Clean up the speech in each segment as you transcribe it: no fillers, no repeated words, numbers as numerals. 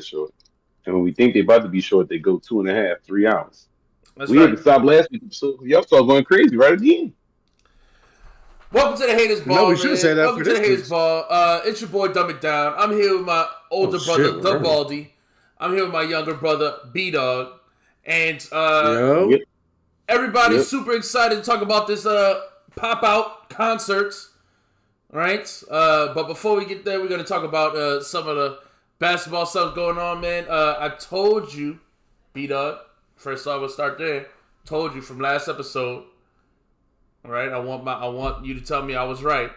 short. And when we think they're about to be short, they go 2.5, 3 hours. That's We had right. to stop last week, so y'all start going crazy right at the end. Welcome to the Haters No, we Ball, should say man. that Welcome for to the this Haters week's. Ball. It's your boy Dumb It Down. I'm here with my Oh older shit, brother, we're the running. Baldy. I'm here with my younger brother, B Dog. And Yo, Yep, everybody's yep. super excited to talk about this pop out concerts. Right? But before we get there, we're gonna talk about some of the basketball stuff going on, man. I told you, B Dog. First off, we'll start there. Told you from last episode. All right, I want you to tell me I was right.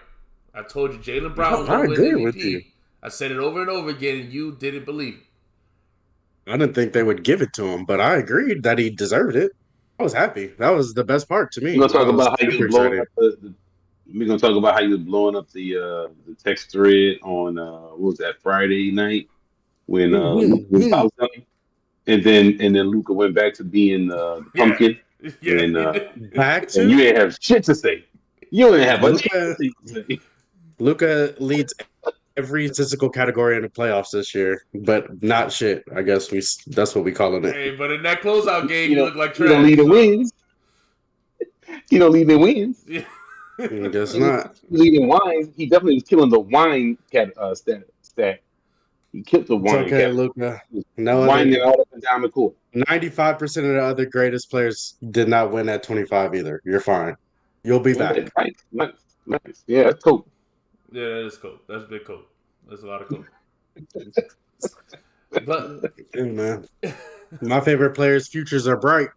I told you Jaylen Brown was I gonna win agree with you. MVP. I said it over and over again, and you didn't believe it. I didn't think they would give it to him, but I agreed that he deserved it. I was happy. That was the best part to We're me. gonna I talk was about how you super was blowing excited. up the we're gonna talk about how you was blowing up the text thread on what was that Friday night when Luca was Mhm. out something, and then Luca went back to being the Yeah, pumpkin, yeah, and uh, Back and you to ain't have shit to say. You ain't have a damn Luca. thing to say. Luca leads every statistical category in the playoffs this year, but not shit. I guess that's what we calling it. hey, but in that closeout game, You you know, look like you don't lead trash. the So, wins. You don't lead the wins. yeah. Guess And not. he's leading wines. He definitely was killing the wine stat. He killed the It's wine okay, category. Luca. He was No other whining all up and down the court. 95% of the other greatest players did not win at 25 either. You're fine. You'll be Yeah, back. nice, nice, nice. Yeah, that's cool. Yeah, that is cool. That's big cool. That's a lot of cool. But Yeah, man. My favorite players' futures are bright.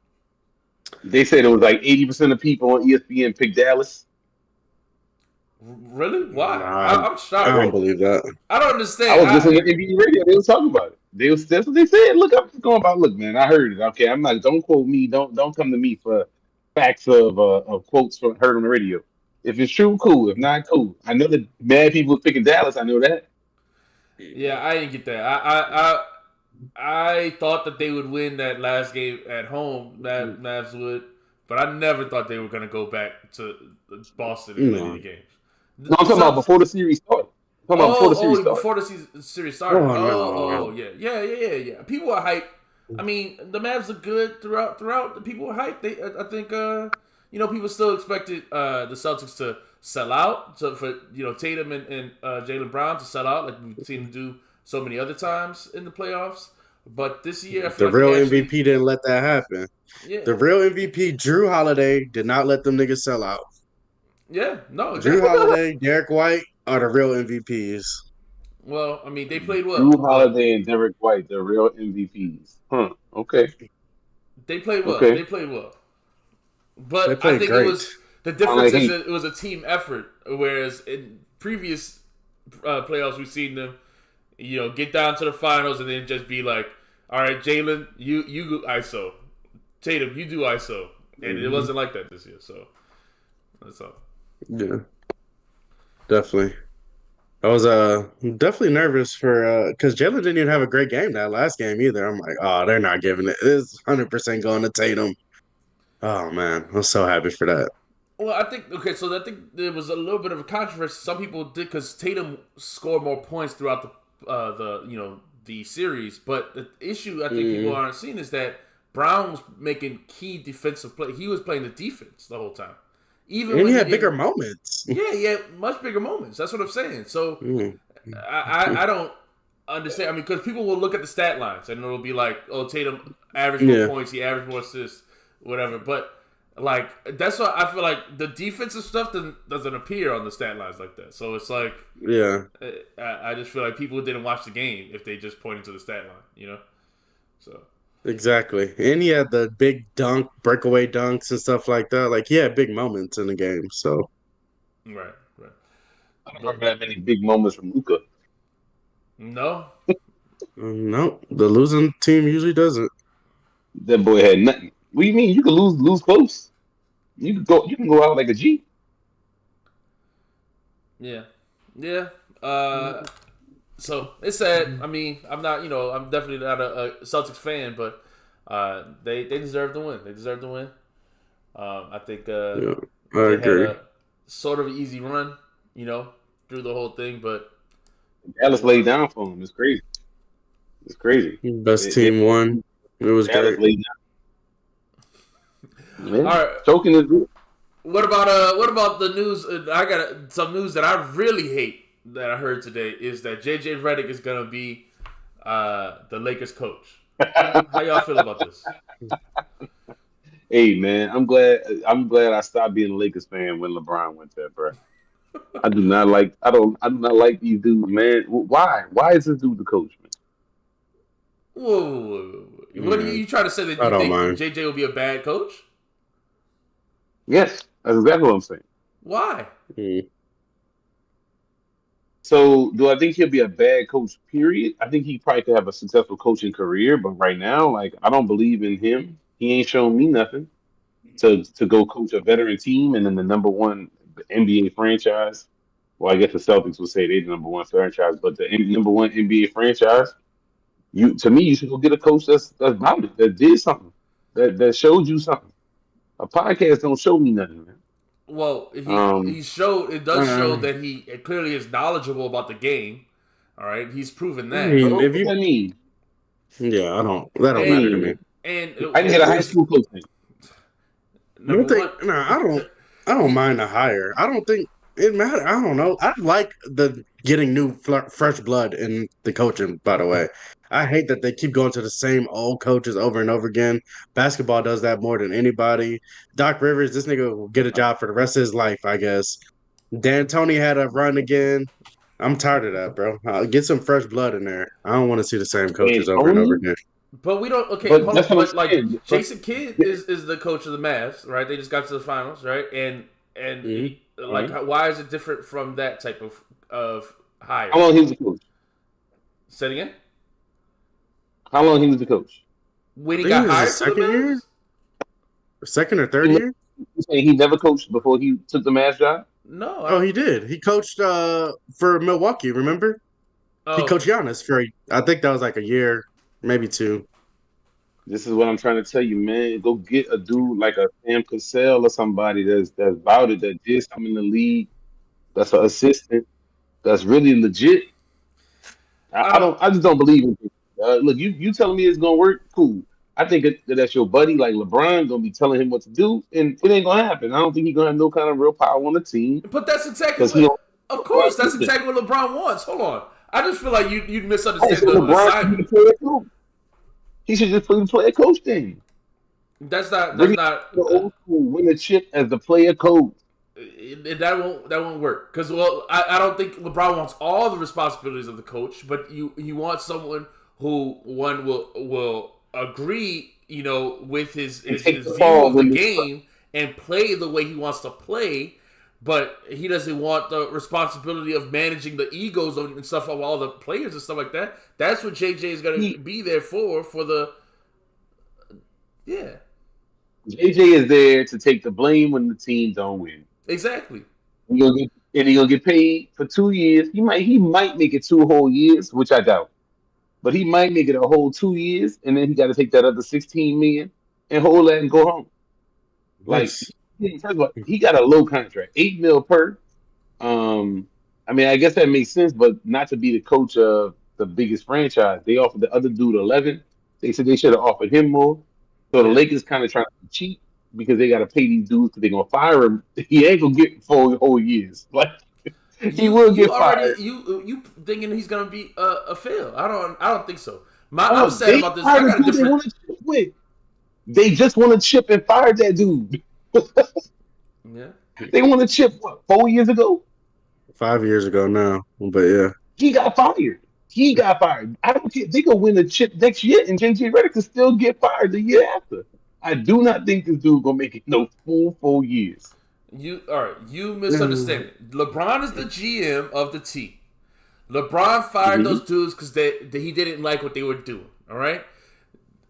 They said it was like 80% of people on ESPN picked Dallas. really, why? Nah, I'm I shocked. don't believe that. I don't I understand. was listening to NBA radio. They was talking about it. That's what they said. Look, I'm just going about. Look, man, I heard it. Okay, I'm not. Don't quote me. Don't come to me for facts of quotes from heard on the radio. If it's true, cool. If not, cool. I know that mad people was picking Dallas. I know that. Yeah, I didn't get that. I thought that they would win that last game at home. That Mavs would, but I never thought they were going to go back to Boston and win any No. games. No, I'm The talking about Celtics. before the series started. I'm talking about before the series started. Before the series started. Oh no. Yeah. People are hyped. I mean, the Mavs are good throughout. The people are hyped. I think, people still expected the Celtics to sell out for Tatum and Jaylen Brown to sell out like we've seen them do so many other times in the playoffs. But this year, I feel The like real they actually, MVP didn't let that happen. yeah, The real MVP, Drew Holiday, did not let them niggas sell out. yeah, no, Drew exactly. Holiday, Derek White are the real MVPs. Well, I mean, they played Drew well, but Holiday and Derek White, the real MVPs. Huh. Okay. they played well. Okay. They played well. They But I played think it great. was the I difference like is hate. that it was a team effort, whereas in previous playoffs we've seen them, get down to the finals and then just be like, all right, Jalen, you go ISO, Tatum, you do ISO, and it Mhm. wasn't like that this year. So that's all. Yeah, definitely. I was definitely nervous for because Jalen didn't even have a great game that last game either. I'm like, oh, they're not giving it. It's 100% going to Tatum. Oh man, I'm so happy for that. Well, I think okay. So I think there was a little bit of a controversy. Some people did because Tatum scored more points throughout the series. But the issue I think people Mhm. aren't seeing is that Brown was making key defensive play. He was playing the defense the whole time, even And he when he had bigger didn't. moments. Yeah, he had much bigger moments. That's what I'm saying. So Mhm. I don't understand. I mean, because people will look at the stat lines and it'll be like, oh, Tatum averaged more Yeah, points, he averaged more assists, whatever. But like that's why I feel like the defensive stuff doesn't appear on the stat lines like that. So it's like yeah, I just feel like people didn't watch the game if they just pointed to the stat line. So exactly. And he had the big dunk, breakaway dunks and stuff like that. Like he had big moments in the game. So right, I don't but remember that many big moments from Luca. no, no, the losing team usually doesn't. That boy had nothing. What do you mean? You can lose close. You can go. You can go out like a G. yeah, yeah. So it's sad. I mean, I'm not, I'm definitely not a Celtics fan, but they deserve to win. They deserve to win. I think Yeah, I they had agree. a sort of easy run, through the whole thing, but Dallas uh, laid down for him. It's crazy. It's crazy. Best It, team won. It was Dallas great. laid down. All Man, right. choking is good. What about the news? I got some news that I really hate that I heard today is that JJ Redick is gonna be the Lakers coach. How y'all feel about this? Hey man, I'm glad I stopped being a Lakers fan when LeBron went there, bro. I do not like these dudes, man. Why? Why is this dude the coach, man? Whoa. What are Mm, you trying to say that I you don't think mind. JJ will be a bad coach? Yes, that's exactly what I'm saying. Why? Mm. So, do I think he'll be a bad coach? Period. I think he probably could have a successful coaching career, but right now, like, I don't believe in him. He ain't shown me nothing to go coach a veteran team and then the number one NBA franchise. Well, I guess the Celtics would say they're the number one franchise, but the number one NBA franchise. You should go get a coach that's about it, that did something, that showed you something. A podcast don't show me nothing, man. Well, he Um, showed it does show Uh, that he clearly is knowledgeable about the game. All right, he's proven I that. mean, bro, if what you, that mean? yeah, I don't. That don't I And matter to me. mean, and I can get a high here's school coach thing. I don't number one. think. No, I don't. I don't mind the hire. I don't think it matter. I don't know. I like the getting new fresh blood in the coaching. By the way, I hate that they keep going to the same old coaches over and over again. Basketball does that more than anybody. Doc Rivers, this nigga will get a job for the rest of his life, I guess. Dan Tony had a run again. I'm tired of that, bro. Get some fresh blood in there. I don't want to see the same And coaches over and over Tony, again. But we don't. Okay, but hold that's on. what I'm But like saying. But Jason Kidd yeah, is the coach of the Mavs, right? They just got to the finals, right? And Mhm. he like why is it different from that type of how hire? long he was the coach? Say it again. How long he was the coach? When I he think got it was his hired to the second year, Mavs? second or He third never, year. you saying he never coached before he took the Mavs job? No, I Oh, don't. he did. He coached for Milwaukee. Remember? He Oh, coached Giannis for. I think that was like a year, maybe two. This is what I'm trying to tell you, man. Go get a dude like a Sam Cassell or somebody that's about it, that did something in the league, that's an assistant, that's really legit. I, I I don't. don't. I just don't believe in people. Look, you telling me it's gonna work? Cool. I think that's your buddy, like LeBron, gonna be telling him what to do, and it ain't gonna happen. I don't think he's gonna have no kind of real power on the team But that's exactly because he what. don't Of know course, that's assistant. exactly what LeBron wants. Hold on. I just feel like you Hey, misunderstand so the LeBron should be assignment. the player coach. He should just play the player coach thing. That's not. Bring That's him not. to the old school, win a chip as the player coach. That won't work because I don't think LeBron wants all the responsibilities of the coach, but you want someone who one will agree, with his And his, take his the view fall of the when it's game and play the way he wants to play, but he doesn't want the responsibility of managing the egos and stuff of all the players and stuff like that. That's what JJ is going to he be there for the yeah, JJ is there to take the blame when the team don't win. exactly. He gonna get paid for 2 years. He might make it 2 whole years, which I doubt. But he might make it a whole 2 years, and then he got to take that other 16 million and hold that and go home. Like, Nice. first of all, he got a low contract, 8 mil per. I mean, I guess that makes sense, but not to be the coach of the biggest franchise. They offered the other dude 11. They said they should have offered him more. So the Yeah. Lakers kind of trying to cheat because they got to pay these dudes because they're gonna fire him. He ain't gonna get 4 whole years. Like, he You will you get already fired. you thinking he's gonna be a fail? I don't think so. I'm Oh, sad they about this. I fired a got a dude they different. want to chip with. They just want to chip and fire that dude. Yeah. They want to chip what 4 years ago? 5 years ago now, but yeah. He got fired. He got fired. I don't care. They could win the chip next year, and JJ Redick could still get fired the year after. I do not think this dude gonna make it no full 4 years. You all right? You misunderstand it. LeBron is the GM of the team. LeBron fired Hmm. those dudes because he didn't like what they were doing. All right.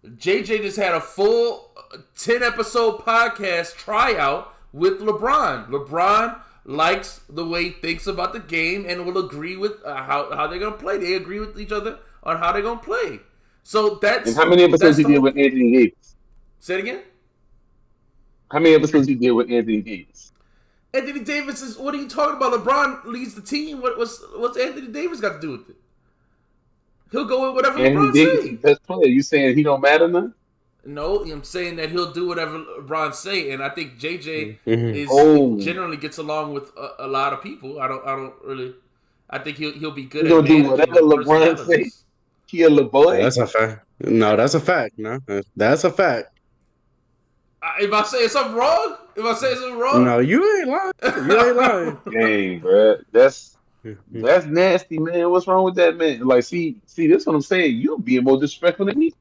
JJ just had a full 10-episode podcast tryout with LeBron. LeBron likes the way he thinks about the game and will agree with how they're gonna play. They agree with each other on how they're gonna play. So And how many episodes that's he the did whole. with Anthony Davis? Say it again. How many episodes he did with Anthony Davis? Anthony Davis is. What are you talking about? LeBron leads the team. What's Anthony Davis got to do with it? He'll go with whatever And he LeBron did. He's the say. best player. You saying he don't matter none? No, I'm saying that he'll do whatever LeBron say, and I think JJ Mhm. is Oh, generally gets along with a lot of people. I don't really. I think he'll be good he at gonna do managing whatever the LeBron say. personalities. He a little boy. That's a fact. No, that's a fact. No, that's a fact. If I say something wrong, No, you ain't lying. You ain't lying. Dang, bro. That's nasty, man. What's wrong with that, man? Like, see, that's what I'm saying. You being more disrespectful than me.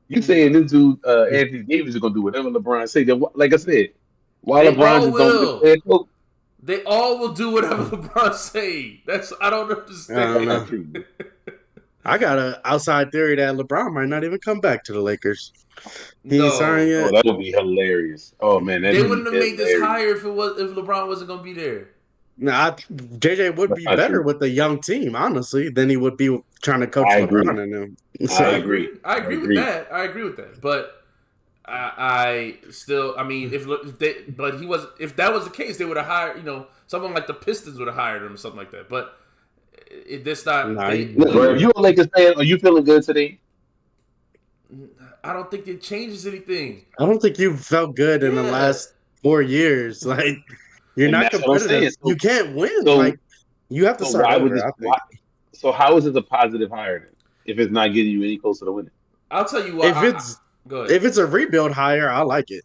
You saying this dude, Anthony Davis, is gonna do whatever LeBron say. Then, like I said, why they LeBron all just don't get will. a head coach? They all will do whatever LeBron say. I don't I don't understand. know. I got an outside theory that LeBron might not even come back to the Lakers. He ain't signed No, Oh, yet. that would be hilarious. Oh man, they that'd be wouldn't have made this hilarious. higher if LeBron wasn't gonna be there. Nah, JJ would That's be not better true. with a young team, honestly, than he would be trying to coach I LeBron agree. and them. I I So, agree. agree. I I agree with agree. that. I agree with that. But I still, I mean, but he was, if that was the case, they would have hired, someone like the Pistons would have hired him or something like that. But that's not. nah, Look, bro, if yeah. you a Lakers fan, are you feeling good today? I don't think it changes anything. I don't think you felt good in the Yeah. last 4 years. Like, you're And not that's what I'm competitive. saying. You can't win. So, Like, you have to so start why would over, this? I think. Why? So how is it a positive hire then, if it's not getting you any closer to winning? I'll tell you what. If it's Go ahead. if it's a rebuild hire, I like it.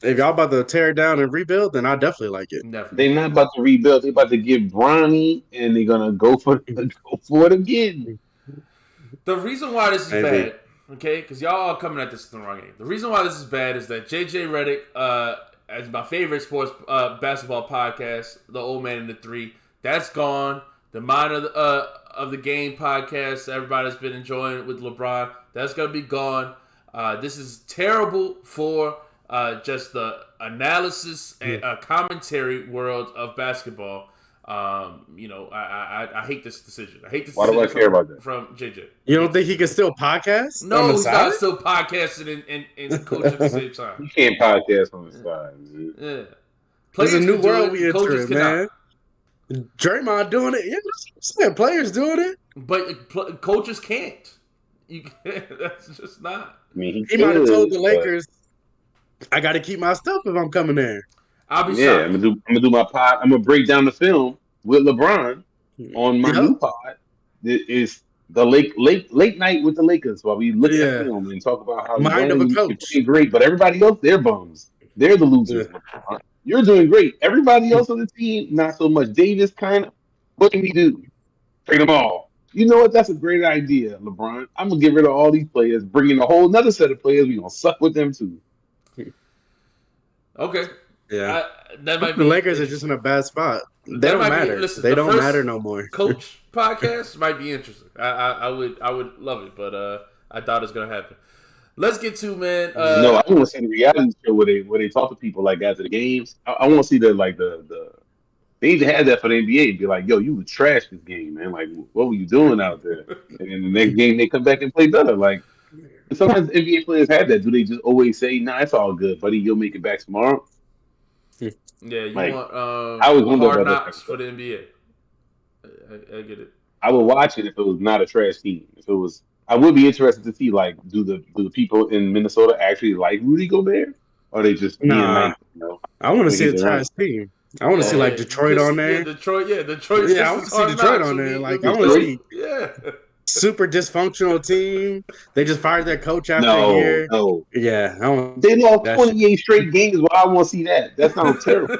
If y'all about to tear it down and rebuild, then I definitely like it. Definitely. They're not about to rebuild. They're about to get Bronny, and they're gonna go for it again. The reason why this is Maybe. bad, okay, because y'all are coming at this in the wrong game. The reason why this is bad is that JJ Redick, as my favorite sports basketball podcast, the Old Man and the Three, that's gone. The Mind of the Game podcast everybody's been enjoying with LeBron, that's gonna be gone. This is terrible for just the analysis and commentary world of basketball. I hate this decision. I hate this Why do decision I care about that? from JJ. You don't think he can still podcast on No, the he's side? not still podcasting and coach at the same time. You can't podcast on the side, man. Yeah. There's Players a new can do world it, we coaches entering, man. cannot. Draymond doing it. Yeah, that's what I'm saying. Players doing it. But coaches can't. That's just not. I mean, He might have told the but Lakers, "I got to keep my stuff if I'm coming there." I'll be yeah, shocked. I'm gonna do my pod. I'm gonna break down the film with LeBron on my Yep. new pod. It is the late night with the Lakers while we look at film and talk about how Mind of a coach. playing great, but everybody else they're bums. They're the losers. Yeah. You're doing great. Everybody else on the team, not so much. Davis kind of. What can we do? Trade them all. You know what? That's a great idea, LeBron. I'm gonna get rid of all these players, bring in a whole another set of players. We gonna suck with them too. Okay. Yeah. That might The be. Lakers are just in a bad spot. They That don't might be- matter. listen, They the don't first matter no more. Coach podcast might be interesting. I would love it, but I doubt it's gonna happen. Let's get to man. No, I want to see the reality show where they talk to people like after the games. I want to see the they need to have that for the NBA and be like, yo, you would trash this game, man. Like, what were you doing out there? And then the next game they come back and play better. Like, sometimes NBA players have that. Do they just always say, nah, it's all good, buddy, you'll make it back tomorrow? Yeah, you like, want I was wondering hard about that knocks for the NBA. I get it. I would watch it if it was not a trash team. If it was, I would be interested to see like, do the people in Minnesota actually like Rudy Gobert, or are they just being Nah. nice? You know, I want to They see a get their trash team. I want to see like Detroit on there. Yeah, Detroit. Yeah, Detroit. Yeah, I want to see Detroit on there. Like, I want to see Yeah. super dysfunctional team. They just fired their coach after a year. No. Yeah, I want. They lost That 28 straight games. Well, I want to see that. That sounds terrible.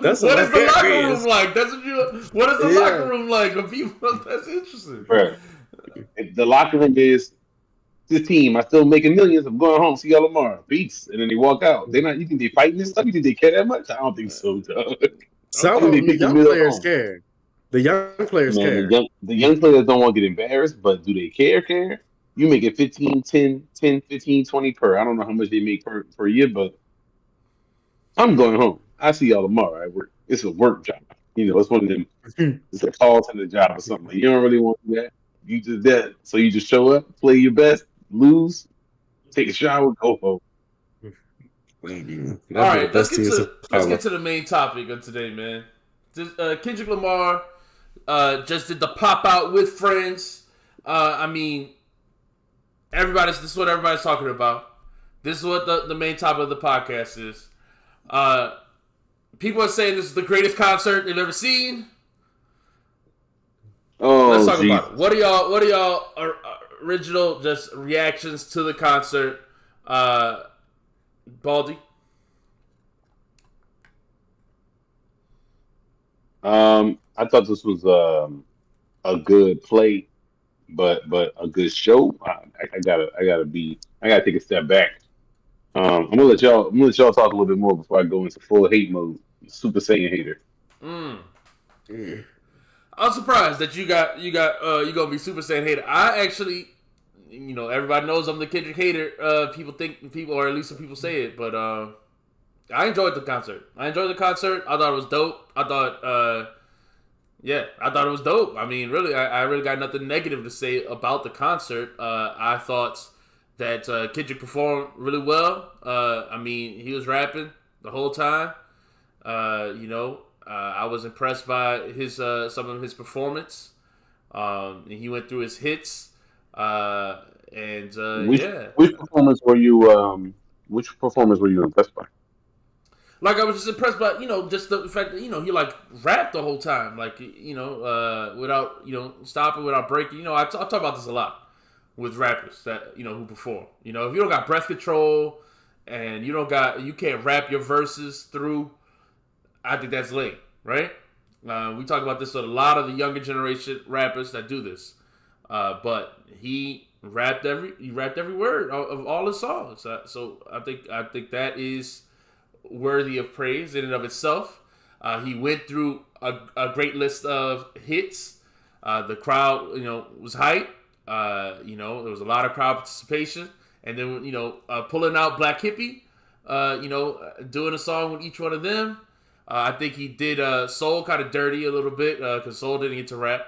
That's what is the locker hilarious. room like? That's what you. What is the Yeah. locker room like? When people, that's interesting. Bro, if the locker room is this team. I'm still making millions. I'm going home. See y'all tomorrow. Peace. And then they walk out. They're not. You think they fighting this stuff? You think they care that much? I don't think so, dog. Some I of think them, they the take the young middle players home. care. The young players Man, care. the young players don't want to get embarrassed, but do they care? You make it 15, 10, 15, 20 per. I don't know how much they make per year, but I'm going home. I see y'all tomorrow at work. It's a work job. You know, it's one of them. It's a call center job or something. Like, you don't really want to do that. You just that. So you just show up, play your best, lose, take a shower, go home. All right, let's get to the main topic of today, man. Kendrick Lamar just did the pop out with friends. I mean, this is what everybody's talking about. This is what the main topic of the podcast is. People are saying this is the greatest concert they've ever seen. Let's Oh, talk Jesus. about it. What are y'all original just reactions to the concert? Baldy? I thought this was a good play, but a good show. I gotta take a step back. I'm gonna let y'all talk a little bit more before I go into full hate mode. Super Saiyan hater. Mm. Mm. I'm surprised that you gonna be Super Saiyan hater. I actually, everybody knows I'm the Kendrick hater. People, or at least some people say it, but I enjoyed the concert. I thought it was dope. I thought it was dope. I mean, really, I really got nothing negative to say about the concert. I thought that Kendrick performed really well. I mean, he was rapping the whole time. I was impressed by his some of his performance. He went through his hits, and Which yeah. which performance were you impressed by? Like I was just impressed by just the fact that he like rapped the whole time, like without stopping, without breaking. I talk about this a lot with rappers that who perform. If you don't got breath control and you can't rap your verses through, I think that's lame, right? We talk about this with a lot of the younger generation rappers that do this, but he rapped every word of all his songs. So I think that is worthy of praise in and of itself. He went through a great list of hits. The crowd, was hype. There was a lot of crowd participation, and then pulling out Black Hippie, doing a song with each one of them. I think he did Soul kind of dirty a little bit because Soul didn't get to rap.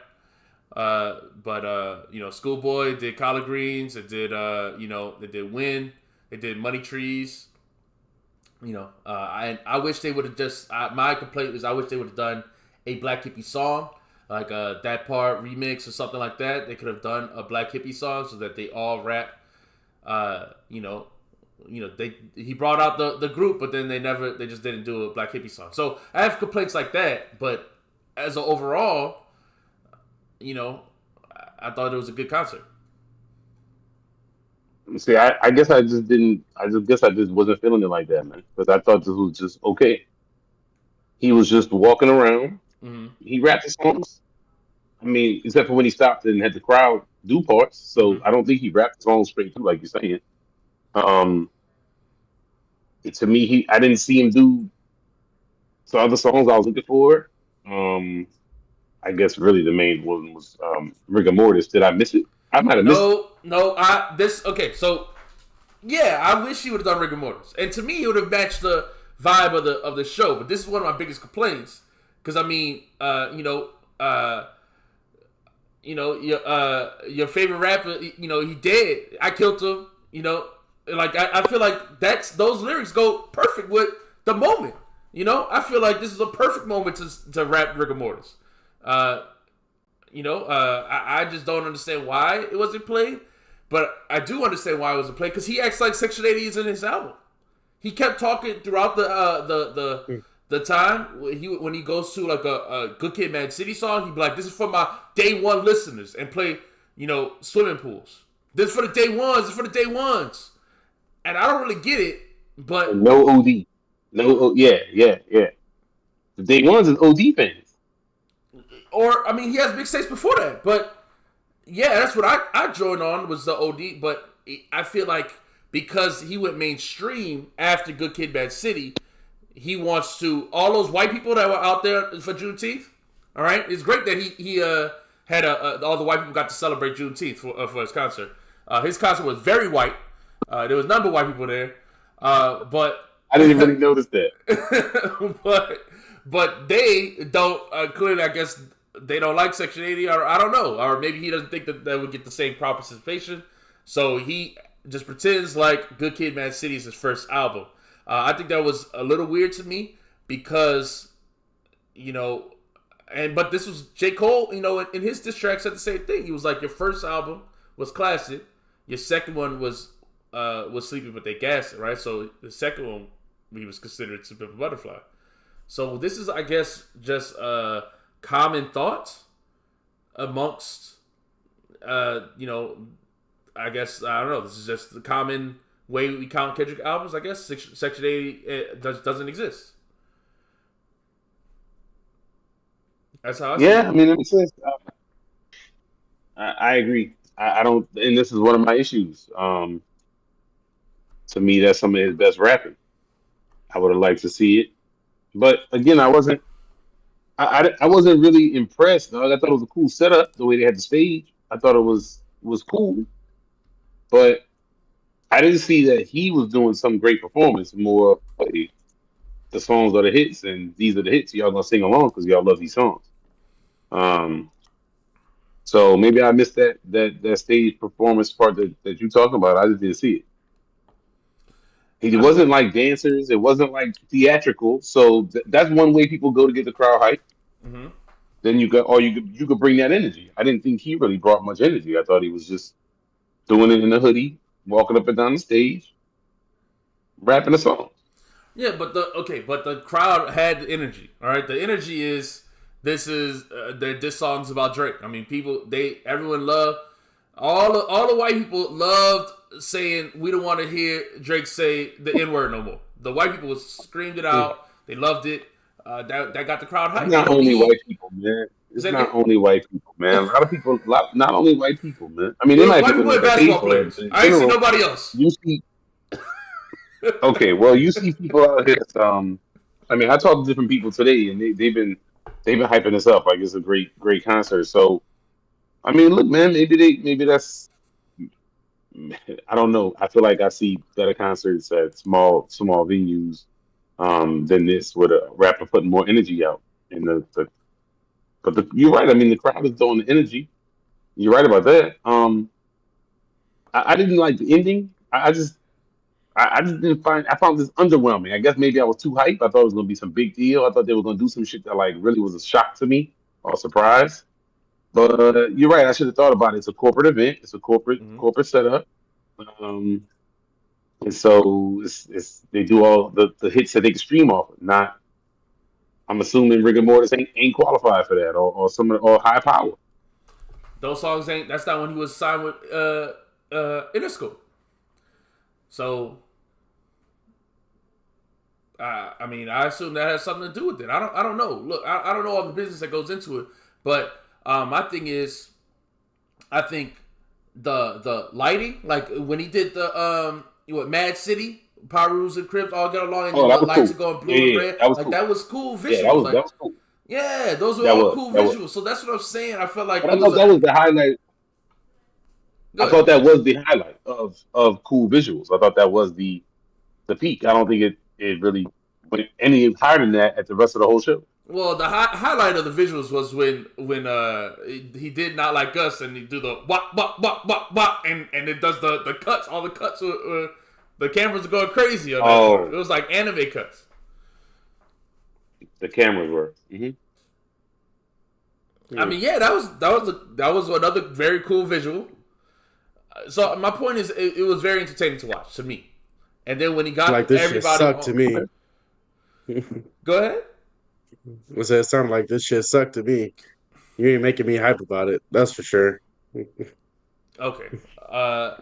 But Schoolboy did Collard Greens. They did Win. They did Money Trees. I wish they would have my complaint is I wish they would have done a Black Hippie song, like that part remix or something like that. They could have done a Black Hippie song so that they all rap. He brought out the group, but then they just didn't do a Black Hippie song. So I have complaints like that, but as an overall, I thought it was a good concert. See, I guess I just didn't. I just wasn't feeling it like that, man. Because I thought this was just okay. He was just walking around. Mm-hmm. He rapped his songs. I mean, except for when he stopped and had the crowd do parts. So Mm-hmm. I don't think he rapped the songs straight through, like you're saying. Um, to me, I didn't see him do some other songs I was looking for. I guess really the main one was Rigor Mortis. Did I miss it? I might have missed it. No. Okay. So yeah, I wish he would have done Rigor Mortis, and to me, it would have matched the vibe of the show. But this is one of my biggest complaints because I mean, your favorite rapper, he dead. I killed him. Like I feel like those lyrics go perfect with the moment. I feel like this is a perfect moment to rap Rigor Mortis. I just don't understand why it wasn't played, but I do understand why it wasn't played because he acts like Section 80 is in his album. He kept talking throughout the time when he goes to like a Good Kid, Mad City song. He'd be like, "This is for my day one listeners," and play swimming pools. This is for the day ones. This is for the day ones. And I don't really get it, but No OD. Yeah. The day ones is OD fans. or I mean, he has mixtapes before that, but yeah, that's what I joined on was the OD. But I feel like because he went mainstream after Good Kid, Bad City, he wants to all those white people that were out there for Juneteenth. All right, it's great that he had all the white people got to celebrate Juneteenth for his concert. His concert was very white. There was none but white people there, but I didn't really notice that. but they don't clearly. I guess they don't like Section 80, or I don't know, or maybe he doesn't think that they would get the same crowd participation. So he just pretends like Good Kid, Mad City is his first album. I think that was a little weird to me because But this was J. Cole, in his diss track said the same thing. He was like, your first album was classic. Your second one was Sleepy But They Gassed It, right? So the second one, he was considered To Pimp a Butterfly. So this is, I guess, just common thoughts amongst, I guess, I don't know. This is just the common way we count Kendrick albums, I guess. Section 80 doesn't exist. That's how I see Yeah, it. I mean, it makes sense. I agree. I don't, and this is one of my issues. To me, that's some of his best rapping. I would have liked to see it, but again, I wasn't. I wasn't really impressed. Dog. I thought it was a cool setup the way they had the stage. I thought it was cool, but I didn't see that he was doing some great performance. More of the songs are the hits, and these are the hits. Y'all gonna sing along because y'all love these songs. Um, so maybe I missed that stage performance part that you talking about. I just didn't see it. It I mean, wasn't like dancers. It wasn't like theatrical. So that's one way people go to get the crowd hype. mm-hmm. Then you could bring that energy. I didn't think he really brought much energy. I thought he was just doing it in a hoodie, walking up and down the stage, rapping a song. Yeah, but the crowd had the energy. All right, the energy is this song's about Drake. I mean, everyone loved all the white people loved saying we don't want to hear Drake say the N word no more. The white people screamed it out. They loved it. That got the crowd It's hyped. not only white people, man. Is It's that not again? only white people, man. A lot of people, not only white people, man. I mean, It they was might white get people and a pay basketball for it, players. but in I ain't see general, nobody else. you see. Okay, well, you see people out here. I mean, I talked to different people today, and they've been hyping this up like it's a great concert. So, I mean, look, man, maybe that's. I don't know. I feel like I see better concerts at small venues than this, with a rapper putting more energy out. And you're right. I mean, the crowd is throwing the energy. You're right about that. I didn't like the ending. I just didn't find. I found this underwhelming. I guess maybe I was too hyped. I thought it was gonna be some big deal. I thought they were gonna do some shit that like really was a shock to me or a surprise. But you're right. I should have thought about it. It's a corporate event. It's a Mm-hmm. corporate setup. Um, and so it's they do all the hits that they can stream off. Not, I'm assuming rigor mortis ain't qualified for that, or high power. Those songs ain't. That's not when he was signed with Interscope. So I mean, I assume that has something to do with it. I don't know. Look, I don't know all the business that goes into it, but my thing is, I think the lighting, like when he did the Mad City, Pyrus and Crips all get along, and Oh, then that the was lights cool. are going Yeah, blue and yeah, yeah. red, That was like cool. that was cool Yeah, that visuals. was Like, that was cool. yeah, those were That all was cool that was. visuals. So that's what I'm saying. I felt like But I it was thought a that was the highlight. I good. thought that was the highlight of cool visuals. I thought that was the peak. I don't think it really went any higher than that at the rest of the whole show. Well, the highlight of the visuals was when he did Not Like Us, and he do the wop wop wop wop wop, and it does the cuts. All the cuts were the cameras are going crazy on that part. It Oh, was like anime cuts. the cameras were. I mean, yeah, that was another very cool visual. So my point is, it was very entertaining to watch to me. And then when he Like got this shit everybody sucked to on, me. go ahead. Was it sounded like this shit sucked to me. You ain't making me hype about it. That's for sure. Okay.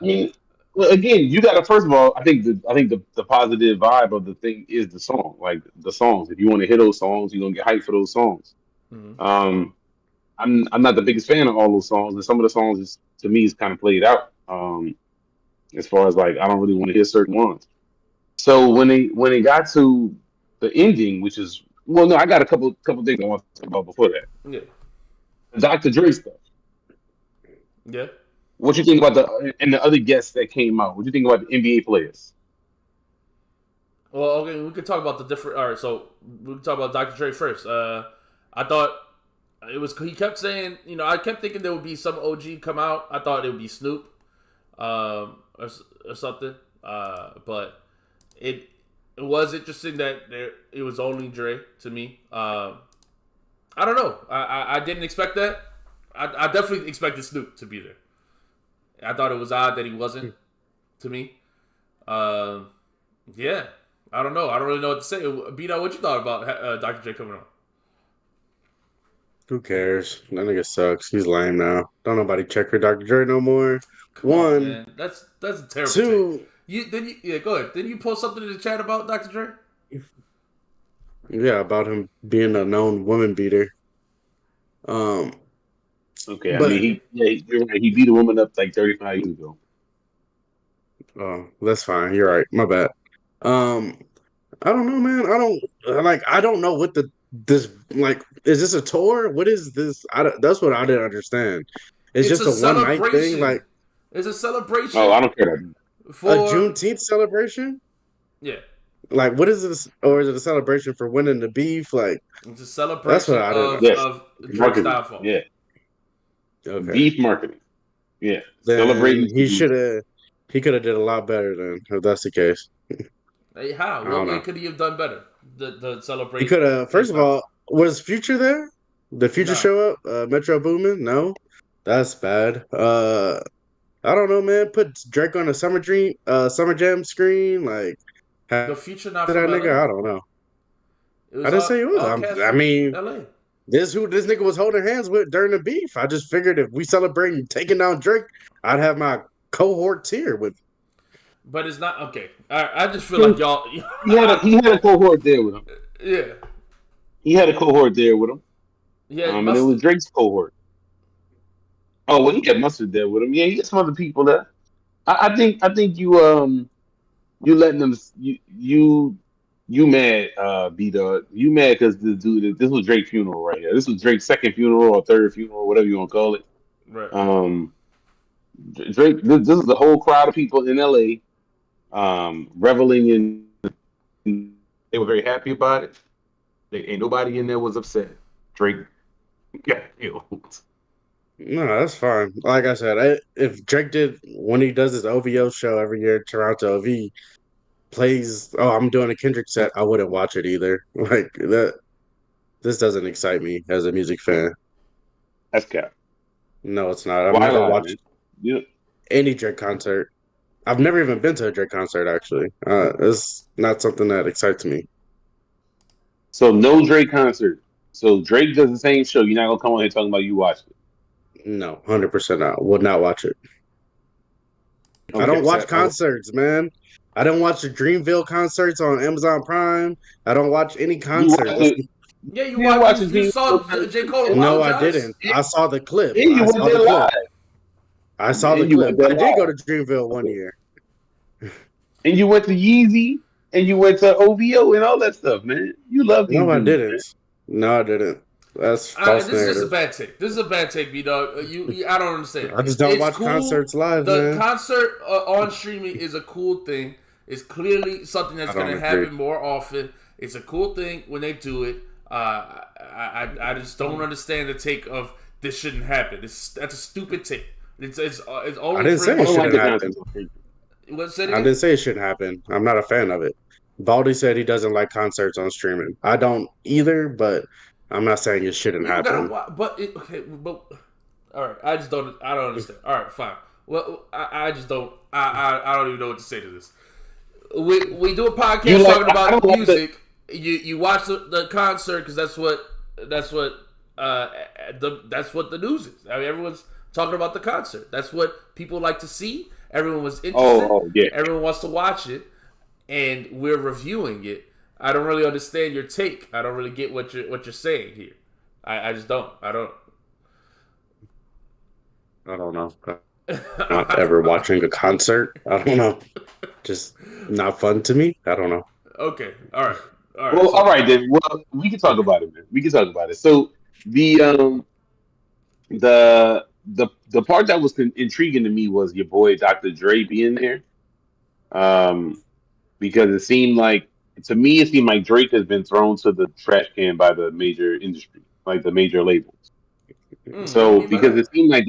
I mean, well, again, you got to first of all. I think the positive vibe of the thing is the song, like the songs. If you want to hear those songs, you're gonna get hyped for those songs. Mhm. Um, I'm not the biggest fan of all those songs, and some of the songs to me is kind of played out. As far as like, I don't really want to hear certain ones. So when it got to the ending, which is, well, no, I got a couple things I want to talk about before that. Yeah. The Dr. Dre stuff. Yeah. What you think about the other guests that came out? What you think about the NBA players? Well, okay, we could talk about the different. All right, so we can talk about Dr. Dre first. I thought it was. He kept saying, I kept thinking there would be some OG come out. I thought it would be Snoop, or something. But it was interesting that it was only Dre to me. I don't know. I didn't expect that. I definitely expected Snoop to be there. I thought it was odd that he wasn't. To me, yeah. I don't know. I don't really know what to say. Bito, what you thought about Dr. J coming on? Who cares? That nigga sucks. He's lame now. Don't nobody check for Dr. Dre no more. Come on, One, man. That's a terrible take. two. Yeah, go ahead. Didn't you post something in the chat about Dr. Dre? Yeah, about him being a known woman beater. Okay, I But mean, you're right. He beat a woman up like 35 years ago. that's fine. You're right. My bad. Um, I don't know, man. I don't know what this like. Is this a tour? What is this? That's what I didn't understand. It's It's just a a one night thing, celebration. like It's a Oh, celebration I don't care about that. for a Juneteenth celebration. yeah. Like, what is this? Or is it a celebration for winning the beef? Like, It's a that's what celebration I didn't. Yes, of Drake's marketing. downfall. Yeah, Okay, beef marketing. Yeah, then celebrating. he could have did a lot better then if that's the case. Hey, how? I What don't way know. could he have done better? The He celebrate could have. Drake's First of downfall. all, was Future there? Did Future Nah. show up? Metro Boomin? No, that's bad. I don't know, man. Put Drake on a Summer Jam screen. Like, The have future not that from nigga. LA. I don't know. It I was didn't say he was. all cast I from mean, LA. this who this nigga was holding hands with during the beef. I just figured if we celebrating taking down Drake, I'd have my cohorts here with. But it's not okay. I just feel like y'all He had a cohort there with him. yeah. He had a cohort there with him. Yeah, And it was mustard. Drake's cohort. Oh, well, he had Mustard there with him. Yeah, he had some other people there. I think you letting them you mad B Dog. You mad because this was Drake's funeral right here. This was Drake's second funeral or third funeral, whatever you want to call it. Right. Drake. This is the whole crowd of people in LA, reveling in. They were very happy about it. Ain't nobody in there was upset. Drake got killed. No, that's fine. Like I said, if Drake did when he does his OVO show every year in Toronto, if he plays, oh, I'm doing a Kendrick set, I wouldn't watch it either. Like that, this doesn't excite me as a music fan. That's cap. No, it's not. I've Why never lie, man? watched You any Drake concert. I've never even been to a Drake concert actually. It's not something that excites me. So no Drake concert. So Drake does the same show. You're not gonna come on here talking about you watched it. No, 100% not. Would not watch it. I Okay, don't watch Seth. concerts, man. I don't watch the Dreamville concerts on Amazon Prime. I don't watch any You watch concerts. it. Yeah, you You didn't watch watched. You the saw J. Cole No, I apologize. didn't. I saw the clip. And you went there live. I saw the And you clip. went there I did go live. to Dreamville one year. And you went to Yeezy. And you went to OVO and all that stuff, man. You love these No, I dudes, didn't. man. No, I didn't. That's false This is just a narrative. bad take. This is a bad take, B Dog. I don't understand. I just don't It's watch cool. concerts live, The man. concert on streaming is a cool thing. It's clearly something that's I don't going to agree. happen more often. It's a cool thing when they do it. I just don't understand the take of this shouldn't happen. That's a stupid take. It's only I didn't say I it don't like shouldn't the happen. concert. What said I again? didn't say it shouldn't happen. I'm not a fan of it. Baldy said he doesn't like concerts on streaming. I don't either, but I'm not saying it shouldn't You gotta happen. watch, but all right. I don't understand. All right, fine. Well, I just don't. I don't even know what to say to this. We do a podcast talking I about don't like music. You watch the concert because that's what that's what the news is. I mean, everyone's talking about the concert. That's what people like to see. Everyone was interested. Yeah. Everyone wants to watch it, and we're reviewing it. I don't really understand your take. I don't really get what you're saying here. I just don't. I don't. I don't know. Not ever watching a concert. I don't know. Just not fun to me. I don't know. Okay. All right. Well, all right then. Well, we can talk about it, man. We can talk about it. So the part that was intriguing to me was your boy Dr. Dre being there, because it seemed like Drake has been thrown to the trash can by the major industry, like the major labels. What do So you mean by because that? it seemed like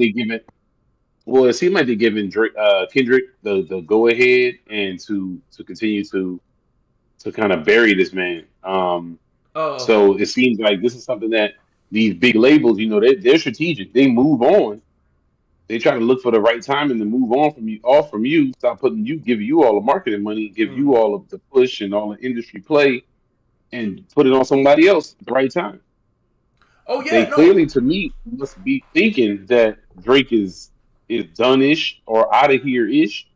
they're giving Drake, Kendrick the go ahead and to continue to kind of bury this man. Oh, okay. So it seems like this is something that these big labels, they're strategic. They move on. They try to look for the right time and to move on from you, off from you. Stop putting you, give you all the marketing money, give you Mm-hmm. all of the push and all the industry play, and put it on somebody else at the right time. Oh They yeah, no, clearly, to me, must be thinking that Drake is done ish or out of here ish,